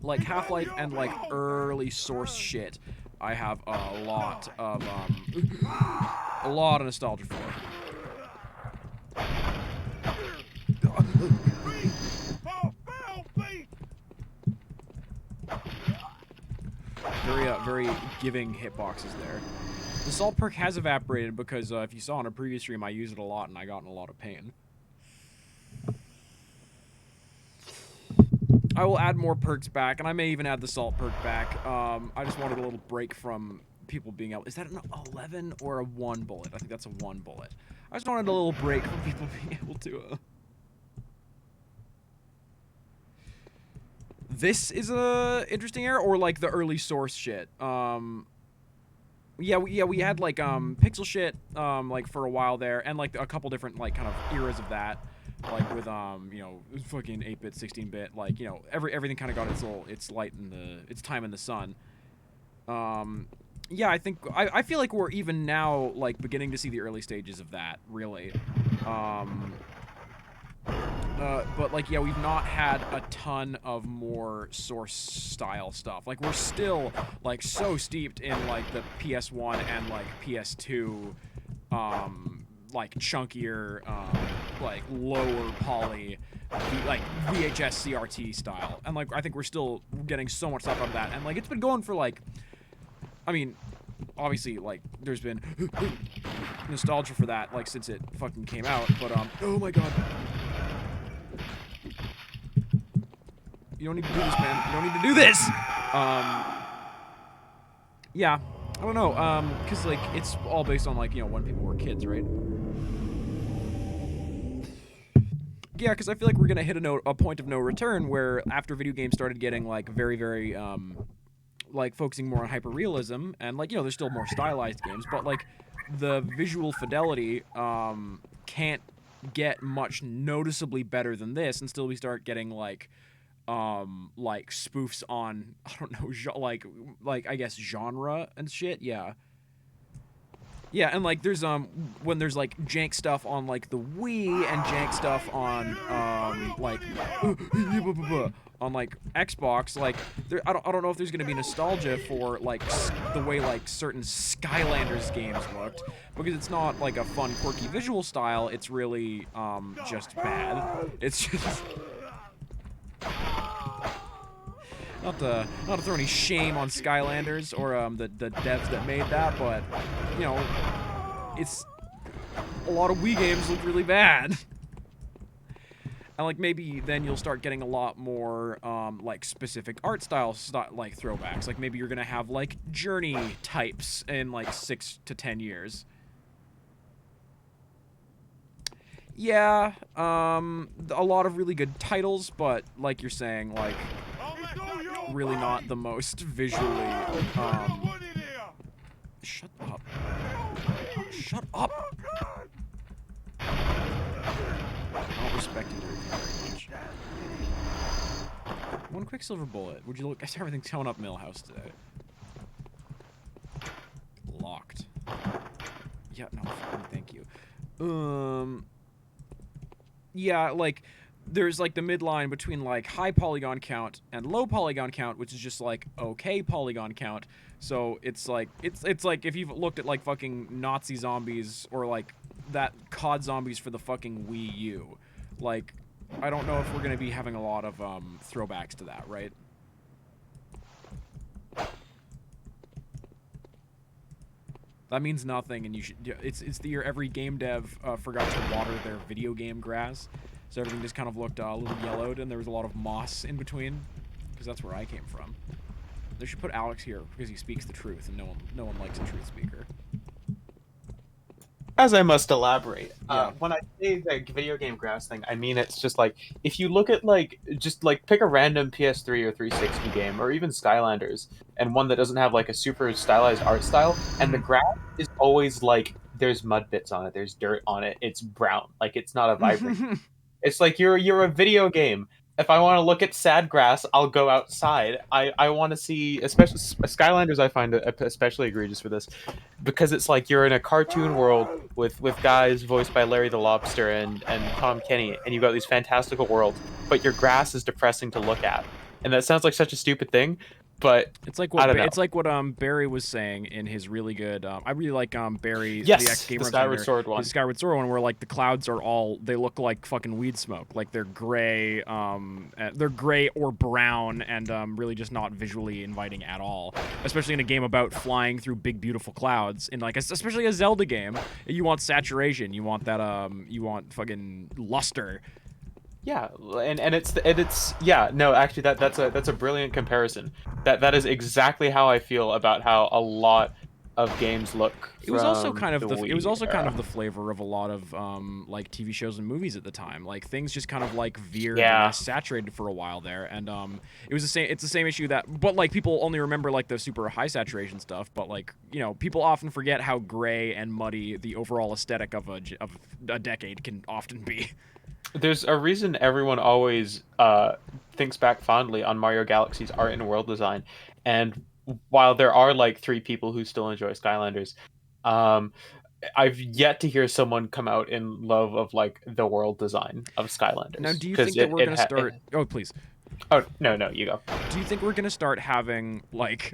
like Half-Life and like early Source shit I have a lot of nostalgia for. Very giving hitboxes there. The salt perk has evaporated because if you saw on a previous stream, I used it a lot and I got in a lot of pain. I will add more perks back, and I may even add the salt perk back. I just wanted a little break from people being able... Is that an 11 or a 1 bullet? I think that's a 1 bullet. I just wanted a little break from people being able to... This is a interesting era, or like the early Source shit. Yeah, we had like pixel shit like for a while there, and like a couple different like kind of eras of that, like with you know, fucking 8-bit, 16-bit, like, you know, everything kind of got its light in its time in the sun. Yeah, I feel like we're even now like beginning to see the early stages of that, really. But like, yeah, we've not had a ton of more Source style stuff. Like, we're still like so steeped in like the PS1 and like PS2 like chunkier like lower poly like VHS CRT style, and like I think we're still getting so much stuff out of that, and like it's been going for like, I mean, obviously like there's been nostalgia for that like since it fucking came out, but oh my god. You don't need to do this, man. You don't need to do this! Yeah. I don't know, because, like, it's all based on, like, you know, when people were kids, right? Yeah, because I feel like we're gonna hit a point of no return where after video games started getting, like, very, very, like, focusing more on hyper-realism, and, like, you know, there's still more stylized games, but, like, the visual fidelity, can't get much noticeably better than this, and still we start getting, like spoofs on, I don't know, like I guess genre and shit, yeah. Yeah, and like there's when there's like jank stuff on like the Wii and jank stuff on like on like Xbox, like there, I don't know if there's gonna be nostalgia for like the way like certain Skylanders games looked, because it's not like a fun quirky visual style, it's really just bad. It's just not to throw any shame on Skylanders or the devs that made that, but you know, it's a lot of Wii games look really bad. And like maybe then you'll start getting a lot more like specific art style like throwbacks. Like maybe you're gonna have like Journey types in like 6 to 10 years. Yeah, a lot of really good titles, but like you're saying, like really not the most visually shut up. Shut up! I don't respect you very much. One Quicksilver bullet. Would you look? Guess everything's coming up Millhouse today. Locked. Yeah, no, thank you. Yeah, like, there's like the midline between like high polygon count and low polygon count, which is just like okay polygon count. So it's like it's like if you've looked at like fucking Nazi zombies or like that COD zombies for the fucking Wii U, like I don't know if we're gonna be having a lot of throwbacks to that, right? That means nothing, and you should. It's the year every game dev forgot to water their video game grass, so everything just kind of looked a little yellowed, and there was a lot of moss in between, because that's where I came from. They should put Alex here because he speaks the truth, and no one likes a truth speaker. As I must elaborate, Yeah. when I say the video game grass thing, I mean it's just like if you look at like just like pick a random PS3 or 360 game or even Skylanders and one that doesn't have like a super stylized art style, and the grass is always like there's mud bits on it, there's dirt on it, it's brown, like it's not a vibrant. It's like you're a video game. If I want to look at sad grass, I'll go outside. I want to see, especially Skylanders. I find it especially egregious for this, because it's like you're in a cartoon world with guys voiced by Larry the Lobster and Tom Kenny, and you've got these fantastical worlds, but your grass is depressing to look at, and that sounds like such a stupid thing, but It's like I what don't know. it's like what Barry was saying in his really good. I really like Barry Yes, the ex-gamer the Skyward Sword one. His Skyward Sword one, where like the clouds are all they look like fucking weed smoke, like they're gray or brown and really just not visually inviting at all. Especially in a game about flying through big beautiful clouds, in like especially a Zelda game, you want saturation, you want that you want fucking luster. Yeah, and it's yeah, no, actually that's a brilliant comparison. That is exactly how I feel about how a lot of games look. It was also from kind of the it was Wii also kind era. of the flavor of a lot of like TV shows and movies at the time. Like things just kind of like veered Yeah. and saturated for a while there, and it was the same. It's the same issue that, but like people only remember like the super high saturation stuff. But like people often forget how gray and muddy the overall aesthetic of a decade can often be. There's a reason everyone always thinks back fondly on Mario Galaxy's art and world design, and while there are like 3 people who still enjoy Skylanders, I've yet to hear someone come out in love of like the world design of Skylanders. Now, do you 'Cause think that we're gonna ha- start? Oh, please. Oh no, you go. Do you think we're gonna start having like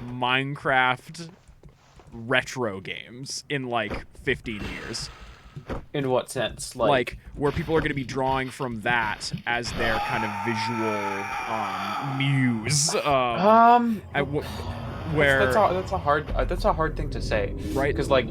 Minecraft retro games in like 15 years? In what sense? Like where people are going to be drawing from that as their kind of visual muse. Where that's a hard thing to say, right? Because like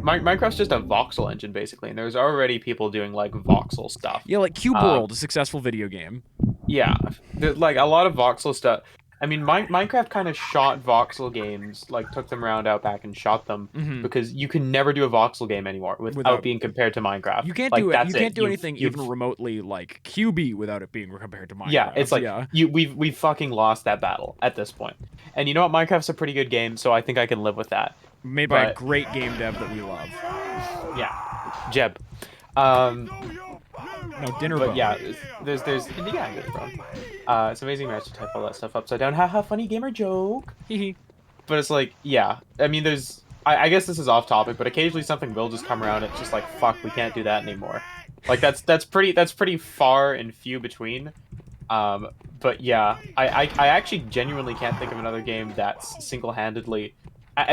Minecraft's just a voxel engine basically, and there's already people doing like voxel stuff. Yeah, like Cube World, a successful video game. Yeah, like a lot of voxel stuff. I mean, Minecraft kind of shot voxel games, like took them around out back and shot them, because you can never do a voxel game anymore without being compared to Minecraft. You can't like, do it. that's You can't do You've- anything you've- even remotely like QB without it being compared to Minecraft. Yeah, it's like we've fucking lost that battle at this point. And you know what? Minecraft's a pretty good game, so I think I can live with that. Made by a but- great game dev that we love. Yeah, Jeb. No, Dinner But Bone. yeah, there's yeah, good bro. It's amazing match to type all that stuff upside down. Haha, funny gamer joke. But it's like, yeah, I mean, I guess this is off topic, but occasionally something will just come around. It's just like, fuck, we can't do that anymore. Like that's pretty far and few between. But yeah, I actually genuinely can't think of another game that's single-handedly.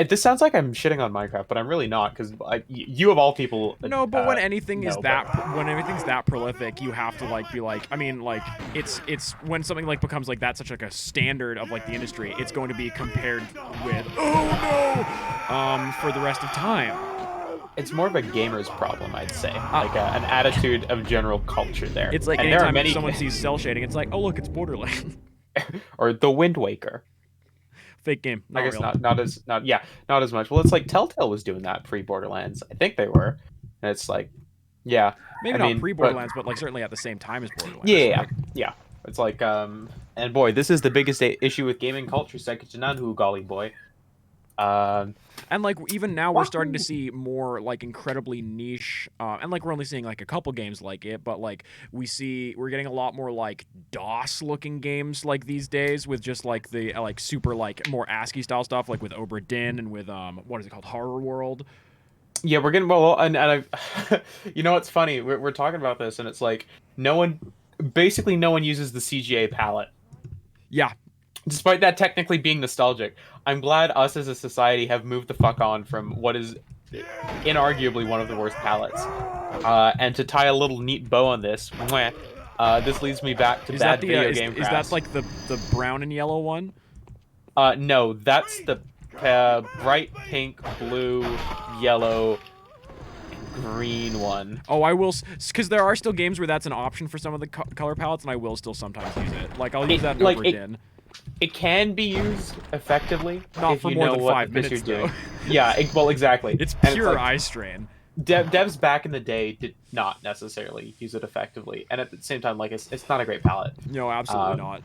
This sounds like I'm shitting on Minecraft, but I'm really not, because you of all people. No, but when anything is no, when everything's that prolific, you have to like be like, I mean, like it's when something like becomes like that, such like a standard of like the industry, it's going to be compared with for the rest of time. It's more of a gamer's problem, I'd say, like an attitude of general culture there. It's like and there are anytime many someone sees cell shading, it's like, oh look, it's Borderlands. or The Wind Waker. Fake game. Not I guess real. not as much. Well, it's like Telltale was doing that pre-Borderlands. I think they were. And it's like, yeah. Maybe I not mean, pre-Borderlands, but like certainly at the same time as Borderlands. Yeah. It's like, and boy, this is the biggest issue with gaming culture, second to none, who golly boy. And like even now we're starting to see more like incredibly niche, and like we're only seeing like a couple games like it, but like we're getting a lot more like DOS looking games like these days with just like the like super like more ASCII style stuff like with Obra Dinn and with what is it called, Horror World. Yeah, we're getting well, and I've, you know, what's funny? We're talking about this, and it's like basically no one uses the CGA palette. Yeah. Despite that technically being nostalgic, I'm glad us as a society have moved the fuck on from what is inarguably one of the worst palettes. And to tie a little neat bow on this, this leads me back to bad video game Is that like the brown and yellow one? No, that's the bright pink, blue, yellow, green one. Oh, I will, because there are still games where that's an option for some of the color palettes, and I will still sometimes use it. Like I'll use that in Obra Dinn. It can be used effectively. Not if for you more know than what 5 minutes, you're doing. though. Yeah, well, exactly. It's And pure like, eye strain. devs back in the day did not necessarily use it effectively, and at the same time, like it's not a great palette. No, absolutely not.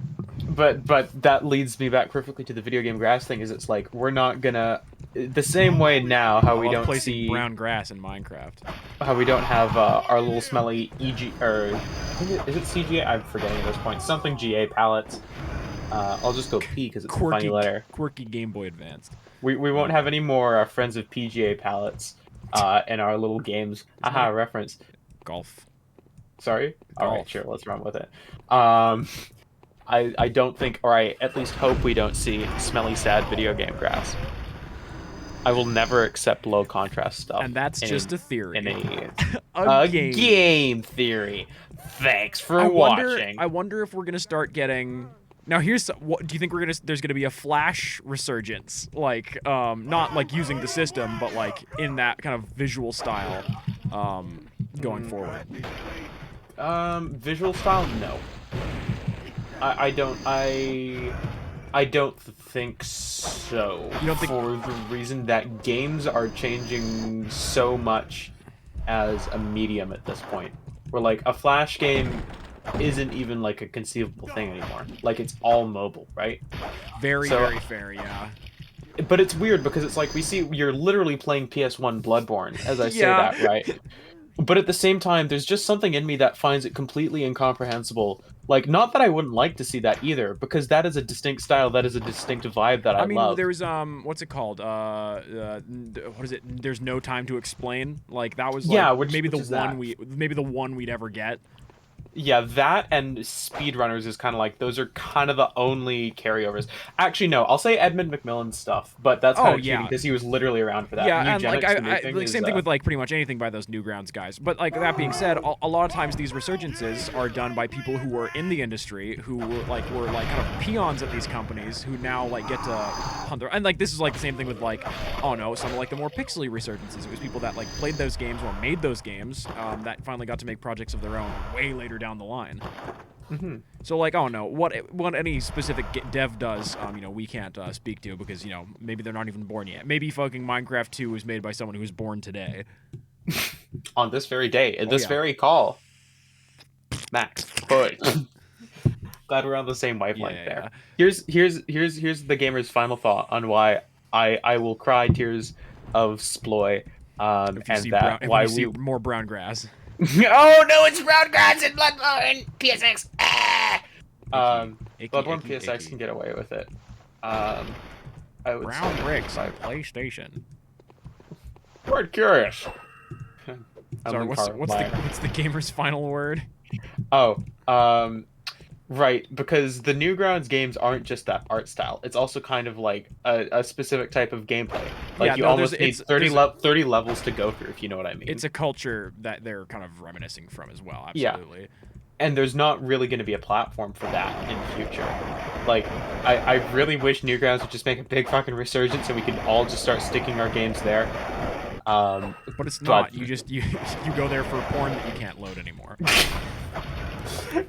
But that leads me back perfectly to the video game grass thing. Is it's like we're not gonna the same way now how we don't placing see brown grass in Minecraft. how we don't have our little smelly EG or I think is it CGA? I'm forgetting at this point. Something GA palettes. I'll just go P because it's a funny letter. Quirky Game Boy Advanced. We won't have any more friends of PGA palettes in our little games. Aha, reference. Golf. Sorry? Golf. Alright, sure, let's run with it. I don't think, or I at least hope we don't see smelly, sad video game grass. I will never accept low contrast stuff. And that's just a theory. A game theory. Thanks for watching. I wonder if we're gonna start getting. Now here's what do you think there's gonna be a Flash resurgence, like not like using the system, but like in that kind of visual style, going forward. Visual style, no. I don't think so. You don't think for the reason that games are changing so much as a medium at this point. Where like a Flash game isn't even like a conceivable thing anymore. Like it's all mobile, right? Very fair, yeah. But it's weird because it's like we see you're literally playing PS1 Bloodborne as I say that, right? But at the same time, there's just something in me that finds it completely incomprehensible. Like, not that I wouldn't like to see that either, because that is a distinct style, that is a distinct vibe that I love. I mean, there's, what's it called? What is it? There's No Time to Explain. Like, that was, like, maybe the one we'd ever get. Yeah, that and speedrunners is kind of like, those are kind of the only carryovers. Actually, no, I'll say Edmund Macmillan's stuff, but that's kind of cheating because he was literally around for that. Yeah, and like, same thing with like pretty much anything by those Newgrounds guys. But like that being said, a lot of times these resurgences are done by people were in the industry, who were like kind of peons at these companies, who now like get to hunt their, and like this is like the same thing with like, oh no, some of like the more pixely resurgences. It was people that like played those games or made those games that finally got to make projects of their own way later down the line. Mm-hmm. So like, oh no, what any specific dev does, we can't speak to because maybe they're not even born yet. Maybe fucking Minecraft 2 was made by someone who was born today, on this very day, in this very call. Max, push. Glad we're on the same wavelength there. Yeah. Here's the gamer's final thought on why I will cry tears of sploy. And that why we see more brown grass. Oh no, it's brown grass in Bloodborne PSX. Bloodborne PSX can get away with it. I would brown bricks on PlayStation. We're curious. Sorry, what's the gamer's final word? Oh, right, because the Newgrounds games aren't just that art style. It's also kind of like a specific type of gameplay. Like you almost need 30 levels to go through, if you know what I mean. It's a culture that they're kind of reminiscing from as well, absolutely. Yeah. And there's not really going to be a platform for that in the future. Like, I really wish Newgrounds would just make a big fucking resurgence and we could all just start sticking our games there. But it's not. You go there for porn that you can't load anymore.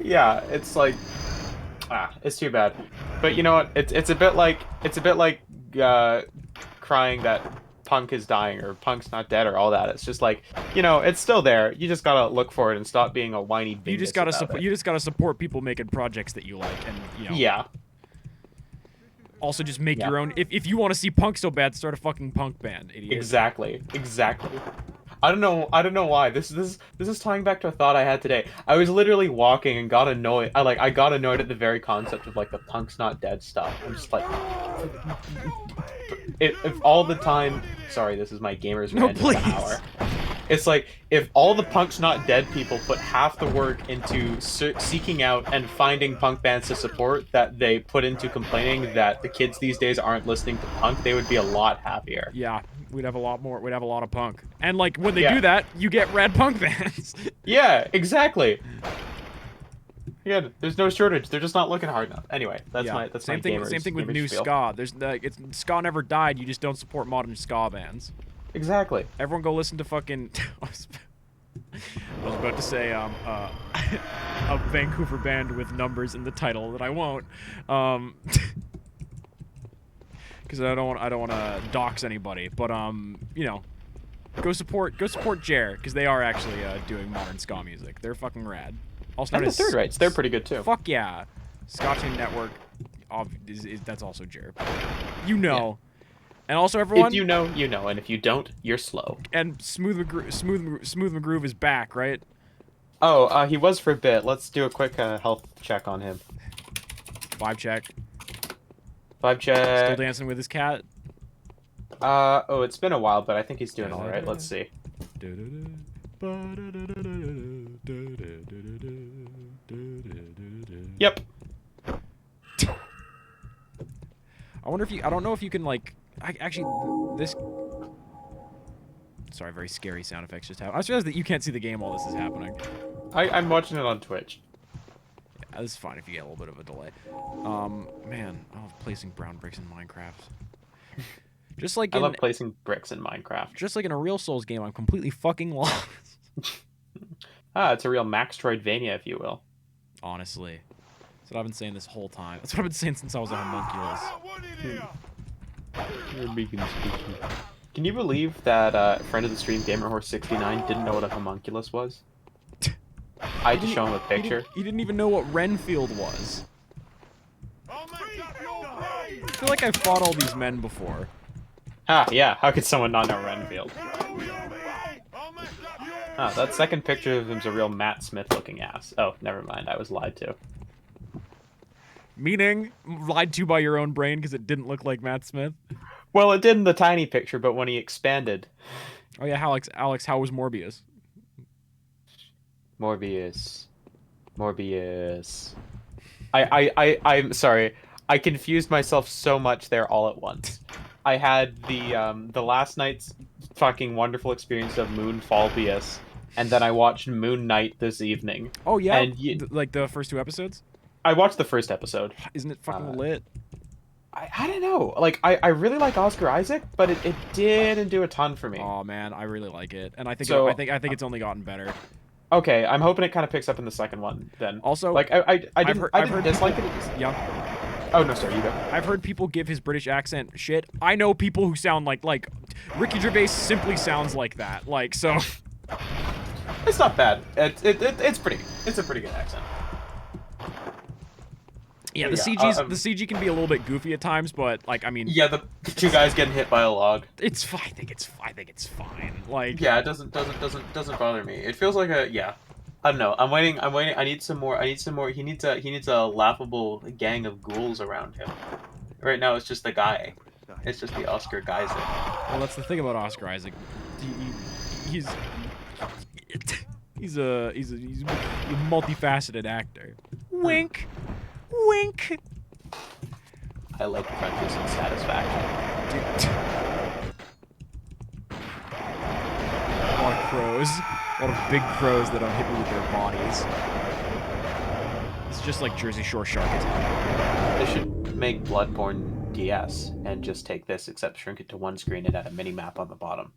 Yeah, it's like, it's too bad. But you know what? It's a bit like crying that Punk is dying or Punk's not dead or all that. It's just like, it's still there. You just gotta look for it and stop being a whiny. You just gotta support. You just gotta support people making projects that you like, and Yeah. Also, just make Yeah. your own. If you want to see punk so bad, start a fucking punk band, idiot. Exactly. I don't know why. This is tying back to a thought I had today. I was literally walking and got annoyed. I got annoyed at the very concept of like the punk's not dead stuff. I'm just like, if all the time. Sorry, this is my gamer's No, rant of the please. hour. It's like if all the punk's not dead people put half the work into seeking out and finding punk bands to support that they put into complaining that the kids these days aren't listening to punk, they would be a lot happier. Yeah, we'd have a lot more. We'd have a lot of punk. And like when they Yeah. do that, you get rad punk bands. Yeah, exactly. Yeah, there's no shortage. They're just not looking hard enough. Anyway, that's Yeah. my Same thing. gamer's- Same thing with gamer's new spiel. ska. There's ska never died. You just don't support modern ska bands. Exactly. Everyone go listen to fucking. I was about to say a Vancouver band with numbers in the title that I won't, because I don't want to dox anybody. But you know, go support Jer, because they are actually doing modern ska music. They're fucking rad. Also And known the as third rates, they're pretty good too. Fuck yeah, Ska Tune Network. That's also Jer. You know. And also everyone. If you know, you know, and if you don't, you're slow. And Smooth McGroove is back, right? Oh, he was for a bit. Let's do a quick health check on him. 5 check. 5 check. Still dancing with his cat. Oh, it's been a while, but I think he's doing all right. Let's see. Yep. I wonder if you. I don't know if you can like. Actually, this. Sorry, very scary sound effects just happened. I just realized that you can't see the game while this is happening. I'm watching it on Twitch. Yeah, this is fine if you get a little bit of a delay. Man, I love placing brown bricks in Minecraft. Just like I in, love placing bricks in Minecraft. just like in a real Souls game, I'm completely fucking lost. It's a real Maxtroidvania, if you will. Honestly, that's what I've been saying this whole time. That's what I've been saying since I was a homunculus. Can you believe that friend of the stream, GamerHorse69, didn't know what a homunculus was? I had to show him a picture. He didn't even know what Renfield was. I feel like I've fought all these men before. Ah, yeah. How could someone not know Renfield? Ah, that second picture of him's a real Matt Smith-looking ass. Oh, never mind. I was lied to. Meaning, lied to by your own brain because it didn't look like Matt Smith. Well, it did in the tiny picture, but when he expanded... Oh yeah, Alex, how was Morbius? Morbius. I'm sorry. I confused myself so much there all at once. I had the last night's fucking wonderful experience of Moonfallbius, and then I watched Moon Knight this evening. Oh yeah, And like the first 2 episodes. I watched the first episode. Isn't it fucking lit? I don't know. Like I really like Oscar Isaac, but it didn't do a ton for me. Oh man, I really like it, and I think So- I think it's only gotten better. Okay, I'm hoping it kind of picks up in the second one then. Also, Like I didn't I've heard dislike people- it. Yeah, Oh no, sorry, you go. I've heard people give his British accent shit. I know people who sound like Ricky Gervais simply sounds like that. Like so. It's not bad. It's a pretty good accent. Yeah, But the yeah, the CG can be a little bit goofy at times, but like I mean, Yeah, the 2 guys getting hit by a log. it's fine. I think it's fine. Like Yeah, it doesn't bother me. It feels like I don't know. I'm waiting. I need some more. He needs a laughable gang of ghouls around him. Right now it's just the guy. It's just the Oscar Isaac. Well, that's the thing about Oscar Isaac. He's a multifaceted actor. Wink, wink. I like crunches and satisfaction. A lot of crows, a lot of big crows that don't hit me with their bodies. It's just like Jersey Shore shark attack. They should make Bloodborne DS and just take this, except shrink it to one screen and add a mini map on the bottom.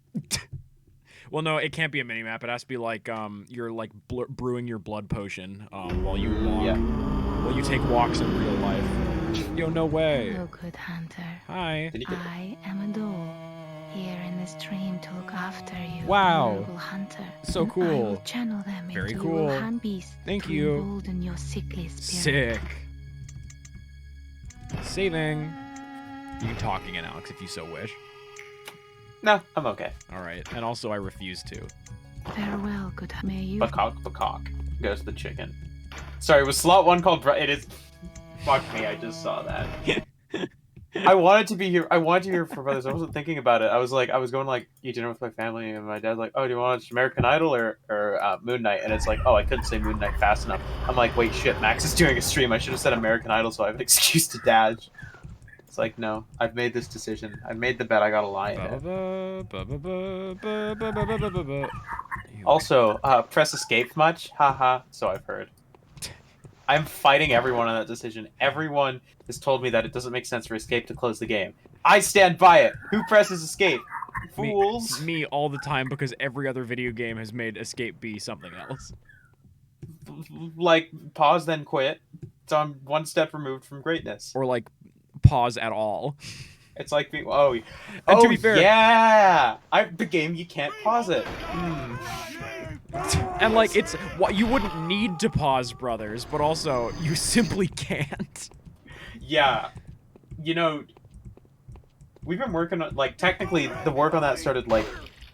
Well, no, it can't be a mini map. It has to be like you're like brewing your blood potion while you walk. Yeah. While you take walks in real life. Yo, no way. Hello, good hunter. Hi. Did he get I am a doll, here in the stream to look after you, Wow. noble hunter. So And I cool. will channel them Very into cool. your hand beast Thank to you. embolden your sickly spirit. Sick. Saving. You can talk again, Alex, if you so wish. No, I'm okay. All right, and also I refuse to. Farewell, good. May you. Bakok goes the chicken. Sorry, was slot 1 called? It is. Fuck me, I just saw that. I wanted to be here. I wanted to be here for brothers. I wasn't thinking about it. I was going like eat dinner with my family, and my dad's like, "Oh, do you want to watch American Idol or Moon Knight?" And it's like, "Oh, I couldn't say Moon Knight fast enough." I'm like, "Wait, shit, Max is doing a stream. I should have said American Idol so I have an excuse to dash." It's like, no, I've made this decision. I made the bet. I gotta lie in it. Also, press escape much? Haha. So I've heard. I'm fighting everyone on that decision. Everyone has told me that it doesn't make sense for escape to close the game. I stand by it. Who presses escape? Fools. Me all the time, because every other video game has made escape be something else. Like, pause then quit. So I'm one step removed from greatness. Or like, pause at all. It's like, to be fair, yeah, the game, you can't pause it. And like, it's what you wouldn't need to pause, brothers, but also you simply can't. Yeah, you know, we've been working on, like, technically the work on that started like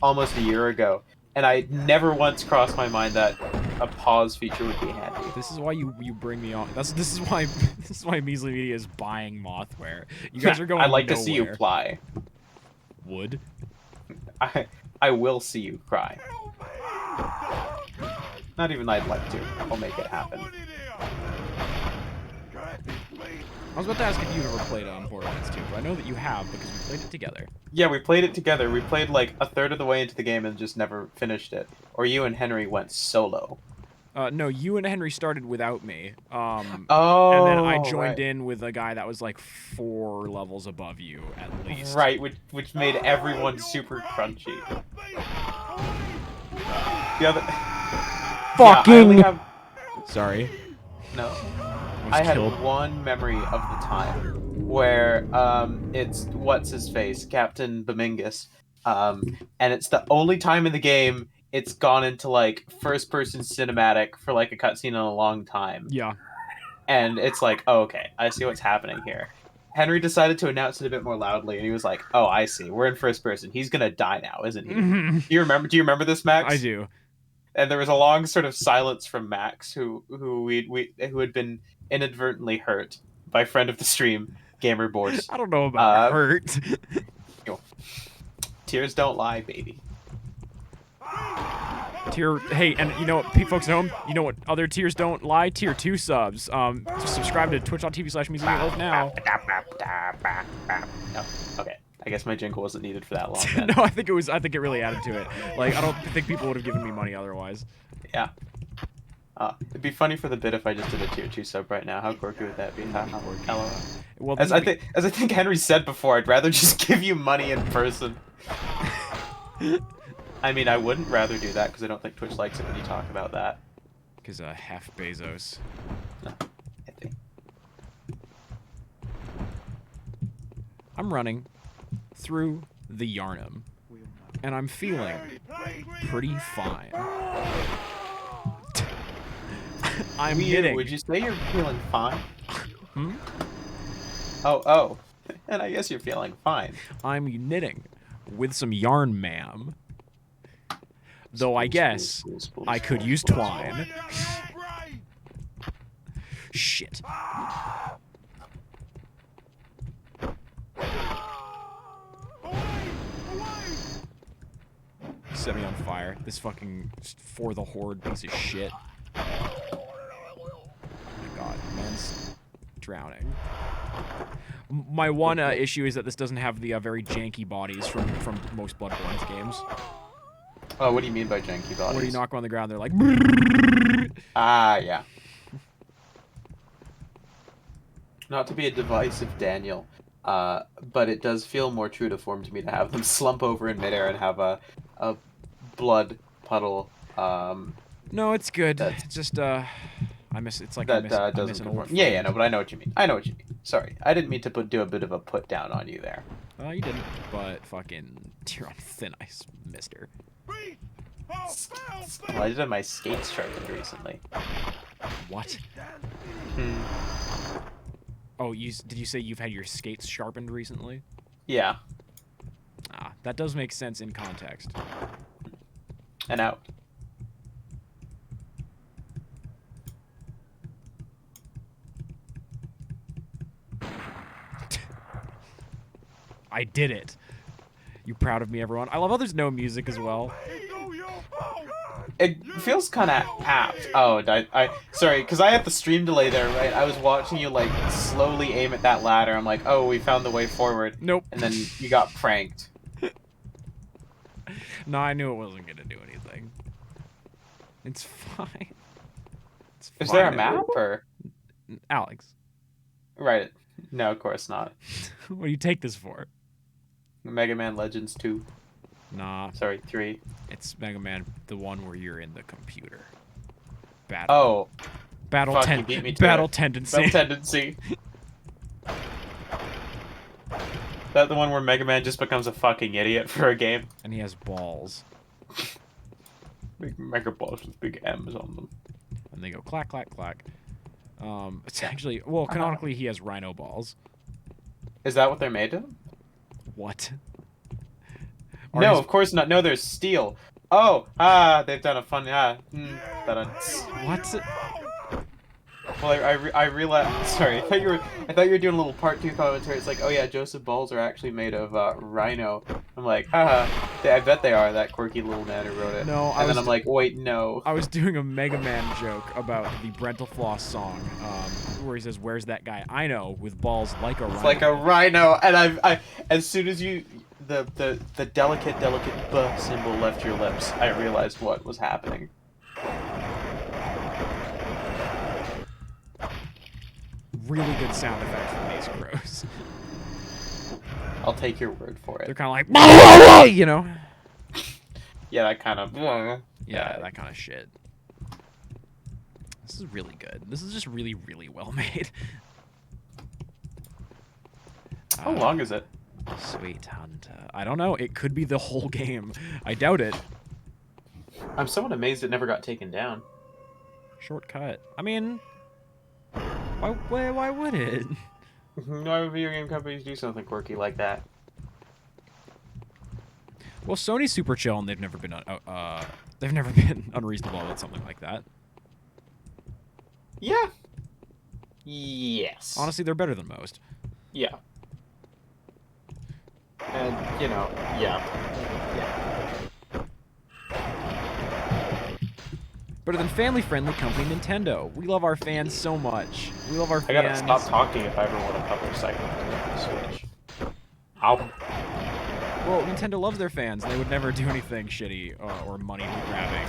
almost a year ago, and I never once crossed my mind that a pause feature would be handy. This is why you bring me on. This is why Measly Media is buying Mothware. You guys are going. I'd like nowhere. to see you fly. Would. I will see you cry. Not even I'd like to. I'll make it happen. I was about to ask if you've ever played on Borderlands 2, but I know that you have because we played it together. Yeah, we played it together. We played like a third of the way into the game and just never finished it. Or you and Henry went solo. No, you and Henry started without me. Oh, and then I joined right. in with a guy that was like 4 levels above you, at least. Right, which made everyone super crunchy. The other... Fucking... Yeah, Sorry. No. I had one memory of the time where it's what's-his-face, Captain Dominguez, and it's the only time in the game it's gone into like first-person cinematic for like a cutscene in a long time. Yeah. And it's like, oh, okay, I see what's happening here. Henry decided to announce it a bit more loudly, and he was like, "Oh, I see. We're in first person. He's gonna die now, isn't he?" Do you remember this, Max? I do. And there was a long sort of silence from Max, who had been inadvertently hurt by friend of the stream, Gamer Boards. I don't know about hurt. Tears don't lie, baby. Hey, and you know what, folks at home, you know what other tiers don't lie? Tier 2 subs. Subscribe to twitch.tv/musicmedia now. No. Okay. I guess my jingle wasn't needed for that long. No, I think it really added to it. Like, I don't think people would have given me money otherwise. Yeah. It'd be funny for the bit if I just did a tier 2 sub right now. How quirky would that be? Well, as I think Henry said before, I'd rather just give you money in person. I mean, I wouldn't rather do that because I don't think Twitch likes it when you talk about that. Because half Bezos. No, I think. I'm running through the Yarnum, and I'm feeling pretty fine. I'm knitting. Would you say you're feeling fine? Hmm? Oh. And I guess you're feeling fine. I'm knitting with some yarn, ma'am. Though I guess I could use twine. Shit. Set me on fire. This fucking for the horde piece of shit. Oh my god, man's drowning. My one issue is that this doesn't have the very janky bodies from most Bloodborne games. Oh, what do you mean by janky bodies? Where you knock them on the ground, they're like... Ah, yeah. Not to be a divisive Daniel, but it does feel more true to form to me to have them slump over in midair and have a blood puddle. No, it's good. It's just, I miss... It's like I miss an old friend. Yeah, no, but I know what you mean. Sorry, I didn't mean to do a bit of a put down on you there. You didn't, but fucking... You're on thin ice, mister. Well, I did have my skates sharpened recently. What? Oh, did you say you've had your skates sharpened recently? Yeah. Ah, that does make sense in context. And out. I did it. You proud of me, everyone? I love how there's no music as well. It feels kind of apt. Oh, sorry, because I had the stream delay there, right? I was watching you, like, slowly aim at that ladder. I'm like, oh, we found the way forward. Nope. And then you got pranked. No, I knew it wasn't going to do anything. It's fine. It's Is there a fine. map, or? Alex. Right. No, of course not. What do you take this for? Mega Man Legends 2. Nah. Sorry, 3. It's Mega Man, the one where you're in the computer. Oh. Battle Fuck, you beat me to Battle it. tendency. Battle tendency. That the one where Mega Man just becomes a fucking idiot for a game? And he has balls. Big Mega Balls with big M's on them. And they go clack, clack, clack. It's actually, well, canonically he has rhino balls. Is that what they're made of? What? No, of course not. No, there's steel. Oh, they've done a fun, What? Well, I realized. Sorry, I thought you were doing a little part 2 commentary. It's like, oh yeah, Joseph balls are actually made of rhino. I'm like, I bet they are. That quirky little man who wrote it. No, and then I'm like, wait, no. I was doing a Mega Man joke about the Brental Floss song, where he says, "Where's that guy I know with balls like a rhino?" It's like a rhino, and I as soon as you the delicate buh symbol left your lips, I realized what was happening. Really good sound effect from these crows. I'll take your word for it. They're kind of like, you know? Yeah, that kind of. Yeah, that kind of shit. This is really good. This is just really, really well made. How long is it? Sweet Hunter. I don't know. It could be the whole game. I doubt it. I'm somewhat amazed it never got taken down. Shortcut. I mean, why would it? Why would video game companies do something quirky like that? Well, Sony's super chill, and they've never been unreasonable about something like that. Yeah. Yes. Honestly, they're better than most. Yeah. And yeah. Better than family-friendly company Nintendo. We love our fans so much. We love our fans. I gotta stop talking if I ever want to publish cycling to Switch. Well, Nintendo loves their fans. They would never do anything shitty or money grabbing.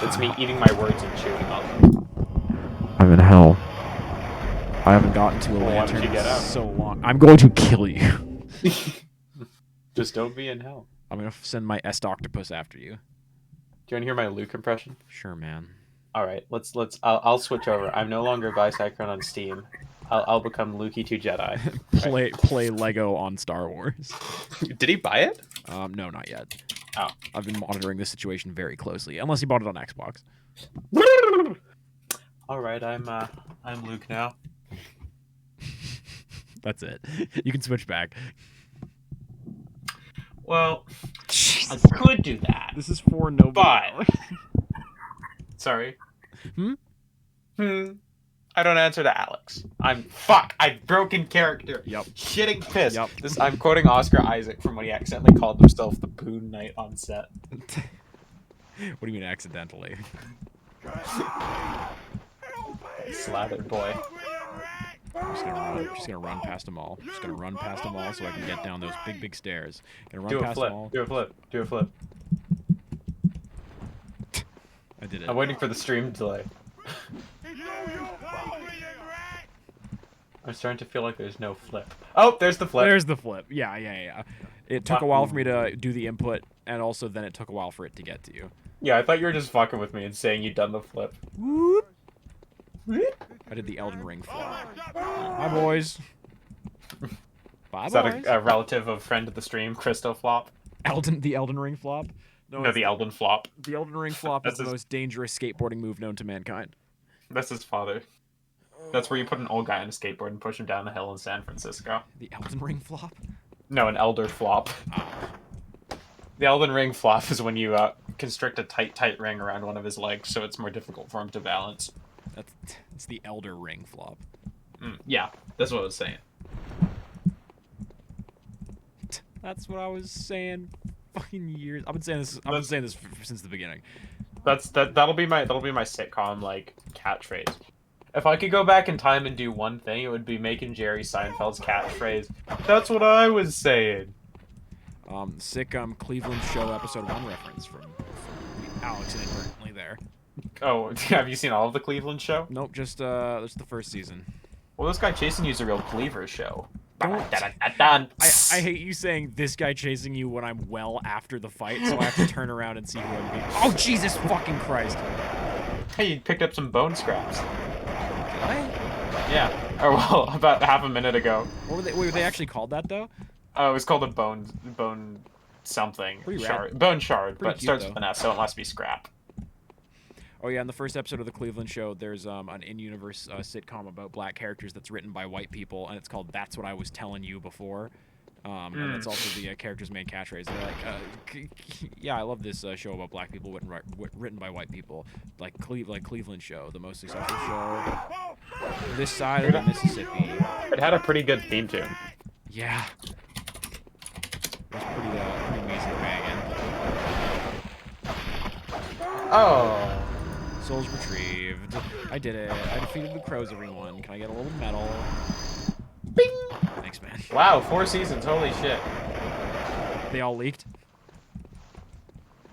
It's me eating my words and chewing on them. I'm in hell. I haven't gotten to a Well, why lantern don't you get in out? so long. I'm going to kill you. Just don't be in hell. I'm gonna send my S-Octopus after you. Do you want to hear my Luke impression? Sure, man. All right, let's. I'll switch over. I'm no longer Bicycron on Steam. I'll become Lukey 2 Jedi. Play Lego on Star Wars. Did he buy it? No, not yet. Oh. I've been monitoring this situation very closely. Unless he bought it on Xbox. All right, I'm Luke now. That's it. You can switch back. Well, I could do that. This is for nobody. But sorry. I don't answer to Alex. I've broken character. Yep. Shitting piss. Yep. I'm quoting Oscar Isaac from when he accidentally called himself the Boon Knight on set. What do you mean accidentally? Slather boy. I'm just gonna run past them all. Just gonna run past them all so I can get down those big stairs. Gonna run Do a past flip. them all. Do a flip. Do a flip. I did it. I'm waiting for the stream delay. I'm starting to feel like there's no flip. Oh, there's the flip. There's the flip. Yeah. It took a while for me to do the input, and also then it took a while for it to get to you. Yeah, I thought you were just fucking with me and saying you'd done the flip. Whoop. I did the Elden Ring flop. Bye, boys. Bye, Is boys. that a relative of friend of the stream, Crystal Flop? The Elden Ring flop? No, the Elden Flop. The Elden Ring flop is That's the his- most dangerous skateboarding move known to mankind. That's his father. That's where you put an old guy on a skateboard and push him down the hill in San Francisco. The Elden Ring flop? No, an elder flop. The Elden Ring flop is when you constrict a tight ring around one of his legs, so it's more difficult for him to balance. That's the Elder Ring flop. Yeah, that's what I was saying. That's what I was saying. Fucking years. I've been saying this. Since the beginning. That'll be my sitcom like catchphrase. If I could go back in time and do one thing, it would be making Jerry Seinfeld's catchphrase. That's what I was saying. Sick Cleveland Show episode 1 reference from Alex inadvertently there. Oh, have you seen all of the Cleveland Show? Nope, just the first season. Well, this guy chasing you is a real Cleaver show. I hate you saying this guy chasing you when I'm well after the fight, so I have to turn around and see who I'm being. Oh, Jesus fucking Christ! Hey, you picked up some bone scraps. Did I? Yeah. Oh, well, about half a minute ago. What were they? Wait, were they actually called that though? Oh, it was called a bone something. Pretty shard. rad. Bone shard, Pretty but cute, starts though. with an S, so it must be scrap. Oh yeah, in the first episode of the Cleveland Show, there's an in-universe sitcom about black characters that's written by white people, and it's called "That's What I Was Telling You Before." And that's also the character's main catchphrase. They're like, "Yeah, I love this show about black people written by white people, like Cleveland Show, the most successful show this side of the Mississippi." It had a pretty good theme tune. Yeah, it was pretty amazing banging. Oh. Souls retrieved. I did it. I defeated the crows, everyone. Can I get a little medal? Bing! Thanks, man. Wow, 4 seasons. Holy shit. They all leaked?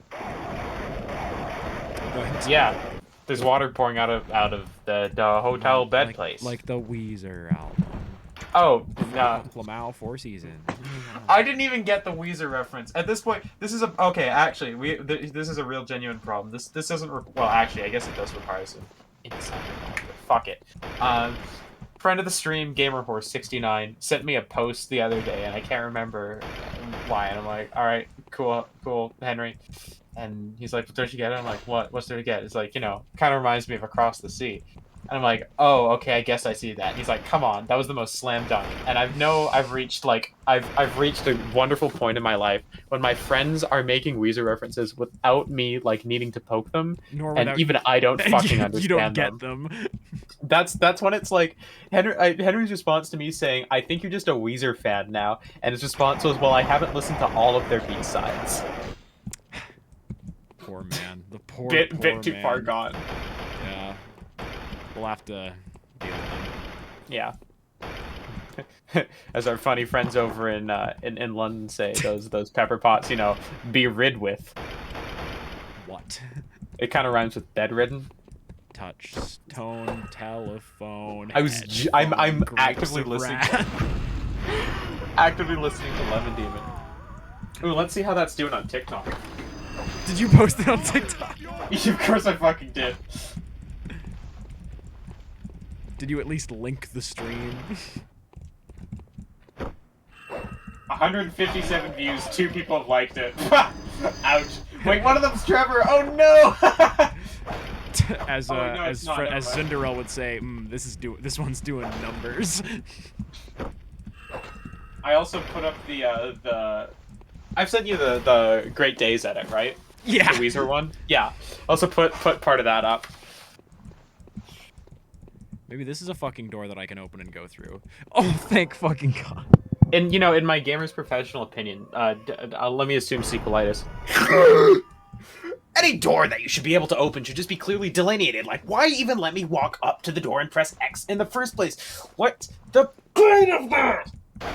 Go ahead. Yeah. There's water pouring out of the hotel bed place. Like the Weezer album. Oh, Lamau 4 seasons. I didn't even get the Weezer reference. At this point, this is okay. Actually, this is a real genuine problem. This doesn't. Well, actually, I guess it does require some insight. Fuck it. Friend of the stream, GamerHorse69, sent me a post the other day, and I can't remember why. And I'm like, all right, cool, Henry. And he's like, "Don't you get it?" I'm like, "What's there to get?" It's like, kind of reminds me of Across the Sea. And I'm like, "Oh, okay, I guess I see that." And he's like, "Come on, that was the most slam dunk." And I've reached a wonderful point in my life when my friends are making Weezer references without me needing to poke them, and even I don't fucking understand you don't get them. That's when it's like Henry's response to me saying, "I think you're just a Weezer fan now," and his response was, "Well, I haven't listened to all of their B-sides." Poor man. The poor bit too man. far gone. Yeah. We'll have to deal with him. Yeah. As our funny friends over in London say, those pepper pots, be rid with. What? It kind of rhymes with bedridden. Touch, tone, telephone. I'm grapes actively of listening. wrath. Actively listening to Lemon Demon. Ooh, let's see how that's doing on TikTok. Did you post it on TikTok? Of course I fucking did. Did you at least link the stream? 157 views, 2 people have liked it. Ouch. Wait, one of them's Trevor. Oh no! As it's not, as Cinderella would say, this one's doing numbers. I also put up the I've sent you the Great Days edit, right? Yeah. The Weezer one? Yeah. Also put part of that up. Maybe this is a fucking door that I can open and go through. Oh, thank fucking God. And, in my gamer's professional opinion, let me assume sequelitis. Any door that you should be able to open should just be clearly delineated. Like, why even let me walk up to the door and press X in the first place? What's the point of that?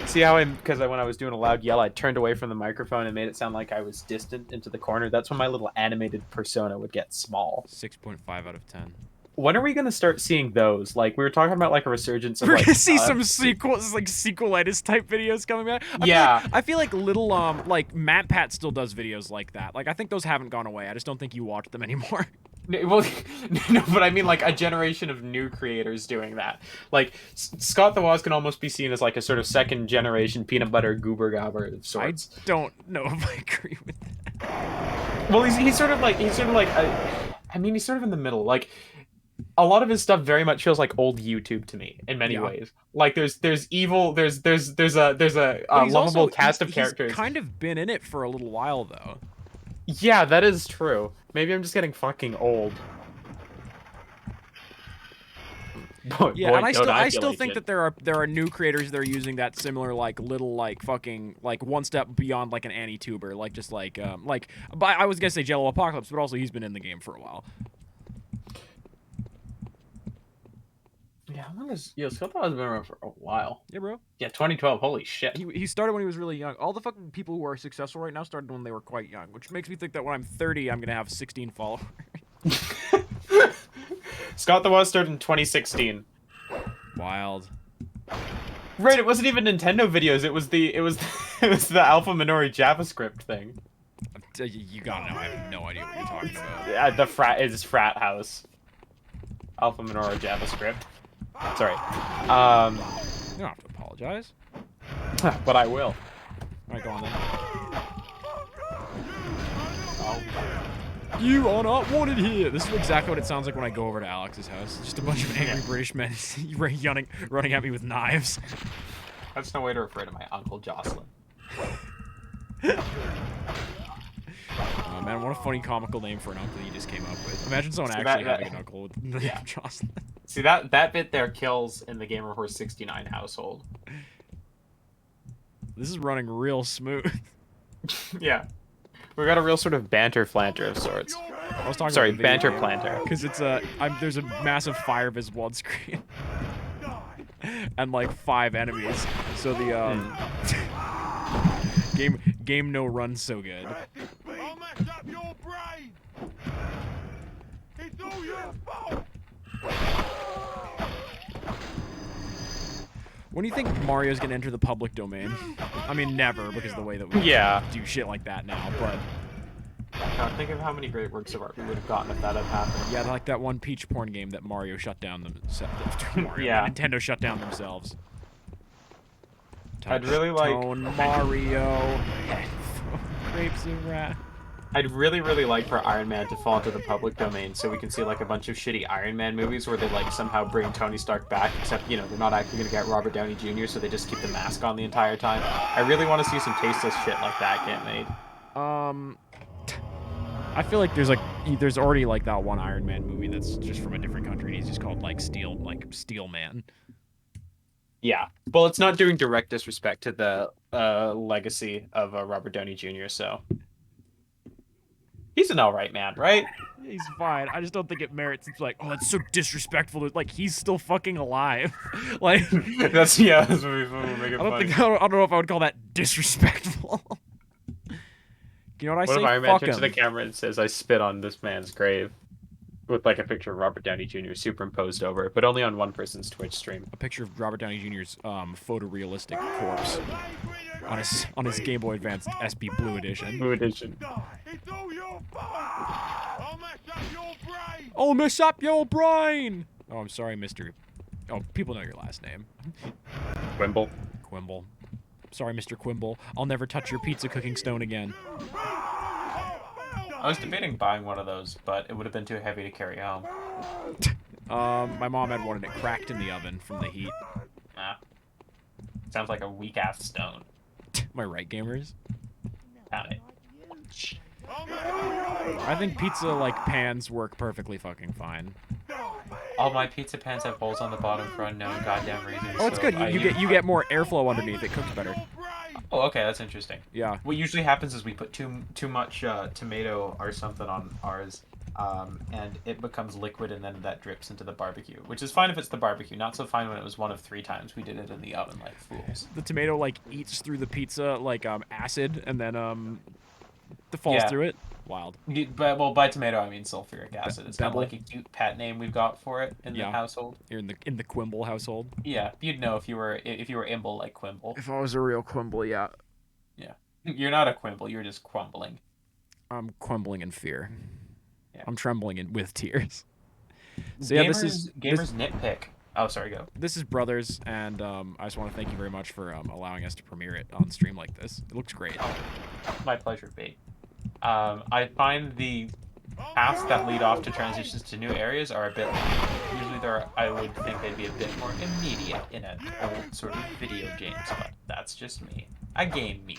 See how because when I was doing a loud yell, I turned away from the microphone and made it sound like I was distant into the corner. That's when my little animated persona would get small. 6.5 out of 10. When are we gonna start seeing those? Like, we were talking about a resurgence of We're gonna see some sequelitis type videos coming back. I feel like little Matt Pat still does videos like that. I think those haven't gone away. I just don't think you watch them anymore. Well, no, but I mean a generation of new creators doing that. Scott the Woz can almost be seen as a sort of second generation peanut butter goober gobber of sorts. I don't know if I agree with that. Well, he's sort of in the middle. a lot of his stuff very much feels like old YouTube to me in many ways. Like there's evil, there's a lovable cast of characters. He's kind of been in it for a little while though. Yeah, that is true. Maybe I'm just getting fucking old. Yeah, and I still think that there are new creators that are using that similar like little like fucking like one step beyond like an anti-tuber, like just like but I was gonna say Jello Apocalypse, but also he's been in the game for a while. Yeah, how long is Skeletor has been around for a while. Yeah, bro. Yeah, 2012. Holy shit. He started when he was really young. All the fucking people who are successful right now started when they were quite young, which makes me think that when I'm 30, I'm gonna have 16 followers. Scott the Waz started in 2016. Wild. Right, it wasn't even Nintendo videos. It was the Alpha Minori JavaScript thing. You gotta know. I have no idea what you're talking about. Yeah, it's frat house. Alpha Minori JavaScript. Sorry. You don't have to apologize. But I will. Alright, go on then. You are not wanted here. This is exactly what it sounds like when I go over to Alex's house. Just a bunch of angry British men running at me with knives. That's no way to refer to my Uncle Jocelyn. Oh man, what a funny comical name for an uncle you just came up with. Imagine someone actually having an uncle with the name Jocelyn. See, that bit there kills in the Gamer Horse 69 household. This is running real smooth. Yeah. We got a real sort of banter flanter of sorts. I was talking Sorry, about banter planter. Because it's there's a massive fire visible on screen. And like 5 enemies. So the game no runs so good. I'll mess up your brain. It's all your fault. When do you think Mario's gonna enter the public domain? I mean, never, because of the way that we do shit like that now, but... God, think of how many great works of art we would have gotten if that had happened. Yeah, like that one Peach porn game that Mario shut down Nintendo shut down themselves. I'd really like... Mario. Grapes of wrath. I'd really like for Iron Man to fall into the public domain so we can see like a bunch of shitty Iron Man movies where they like somehow bring Tony Stark back, except, you know, they're not actually going to get Robert Downey Jr., so they just keep the mask on the entire time. I really want to see some tasteless shit like that get made. I feel like there's already like that one Iron Man movie that's just from a different country and he's just called like Steel Man. Yeah. Well, it's not doing direct disrespect to the legacy of Robert Downey Jr., so... He's an alright man, right? He's fine. I just don't think it merits. It's like, oh, that's so disrespectful. Like, he's still fucking alive. Like, that's what we're making fun. I don't know if I would call that disrespectful. You know what I say? What if Iron Man turns to the camera and says, "I spit on this man's grave," with like a picture of Robert Downey Jr. superimposed over it, but only on one person's Twitch stream. A picture of Robert Downey Jr.'s photorealistic corpse on his Game Boy Advance SP Blue Edition. Blue Edition. It's all your fault. I'll mess up your brain. Oh, mess up your brain. Oh, I'm sorry, Mr. Oh, people know your last name. Quimble. Quimble. Sorry, Mr. Quimble. I'll never touch your pizza cooking stone again. I was debating buying one of those, but it would have been too heavy to carry home. My mom had one and it cracked in the oven from the heat. Ah. Sounds like a weak-ass stone. Am I right, gamers? Got it. I think pizza, like, pans work perfectly fucking fine. All my pizza pans have holes on the bottom for unknown goddamn reasons. Oh, it's good. You get more airflow underneath. It cooks better. Oh, okay, that's interesting. Yeah. What usually happens is we put too much tomato or something on ours, and it becomes liquid, and then that drips into the barbecue, which is fine if it's the barbecue. Not so fine when it was one of 3 times we did it in the oven like fools. The tomato like eats through the pizza like acid, and then falls through it. Wild. Well, by tomato I mean sulfuric acid. It's kind of like a cute pet name we've got for it in the household. You're in the Quimble household. Yeah, you'd know if you were imble like Quimble. If I was a real Quimble, yeah. Yeah, you're not a Quimble. You're just crumbling. I'm crumbling in fear. Yeah. I'm trembling with tears. So yeah, gamers nitpick. Oh, sorry, go. This is Brothers, and I just want to thank you very much for allowing us to premiere it on stream like this. It looks great. Oh, my pleasure, babe. I find the paths that lead off to transitions to new areas are a bit long. Usually I would think they'd be a bit more immediate in an old sort of video games, but that's just me. A game me.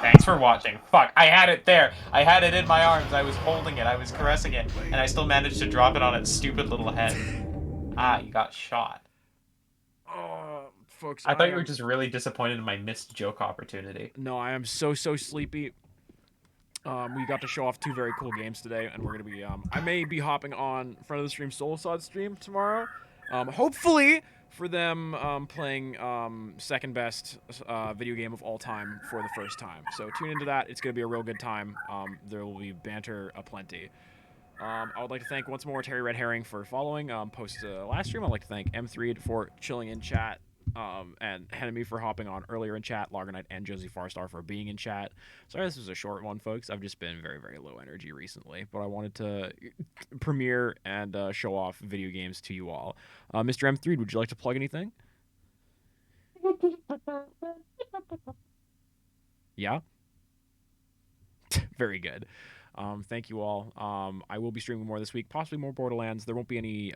Thanks for watching. Fuck, I had it there. I had it in my arms. I was holding it. I was caressing it. And I still managed to drop it on its stupid little head. Ah, you got shot. Folks, I thought you were just really disappointed in my missed joke opportunity. No, I am so sleepy. We got to show off 2 very cool games today, and we're gonna be I may be hopping on front of the stream Soulsod stream tomorrow. Hopefully for them playing second best video game of all time for the first time. So tune into that. It's gonna be a real good time. There will be banter aplenty. I would like to thank once more Terry Red Herring for following post last stream. I'd like to thank M3 for chilling in chat. And Henemy for hopping on earlier in chat, Loggernight and Josie Farstar for being in chat. Sorry this was a short one, folks. I've just been very, very low energy recently, but I wanted to premiere and show off video games to you all. Mr. M3, would you like to plug anything? Yeah? Very good. Thank you all. I will be streaming more this week, possibly more Borderlands. There won't be any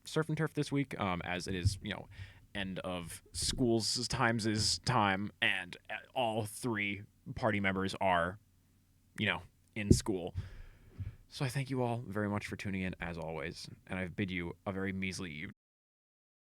Surf and Turf this week, as it is, end of school's time, and all 3 party members are, in school. So I thank you all very much for tuning in, as always, and I bid you a very measly evening.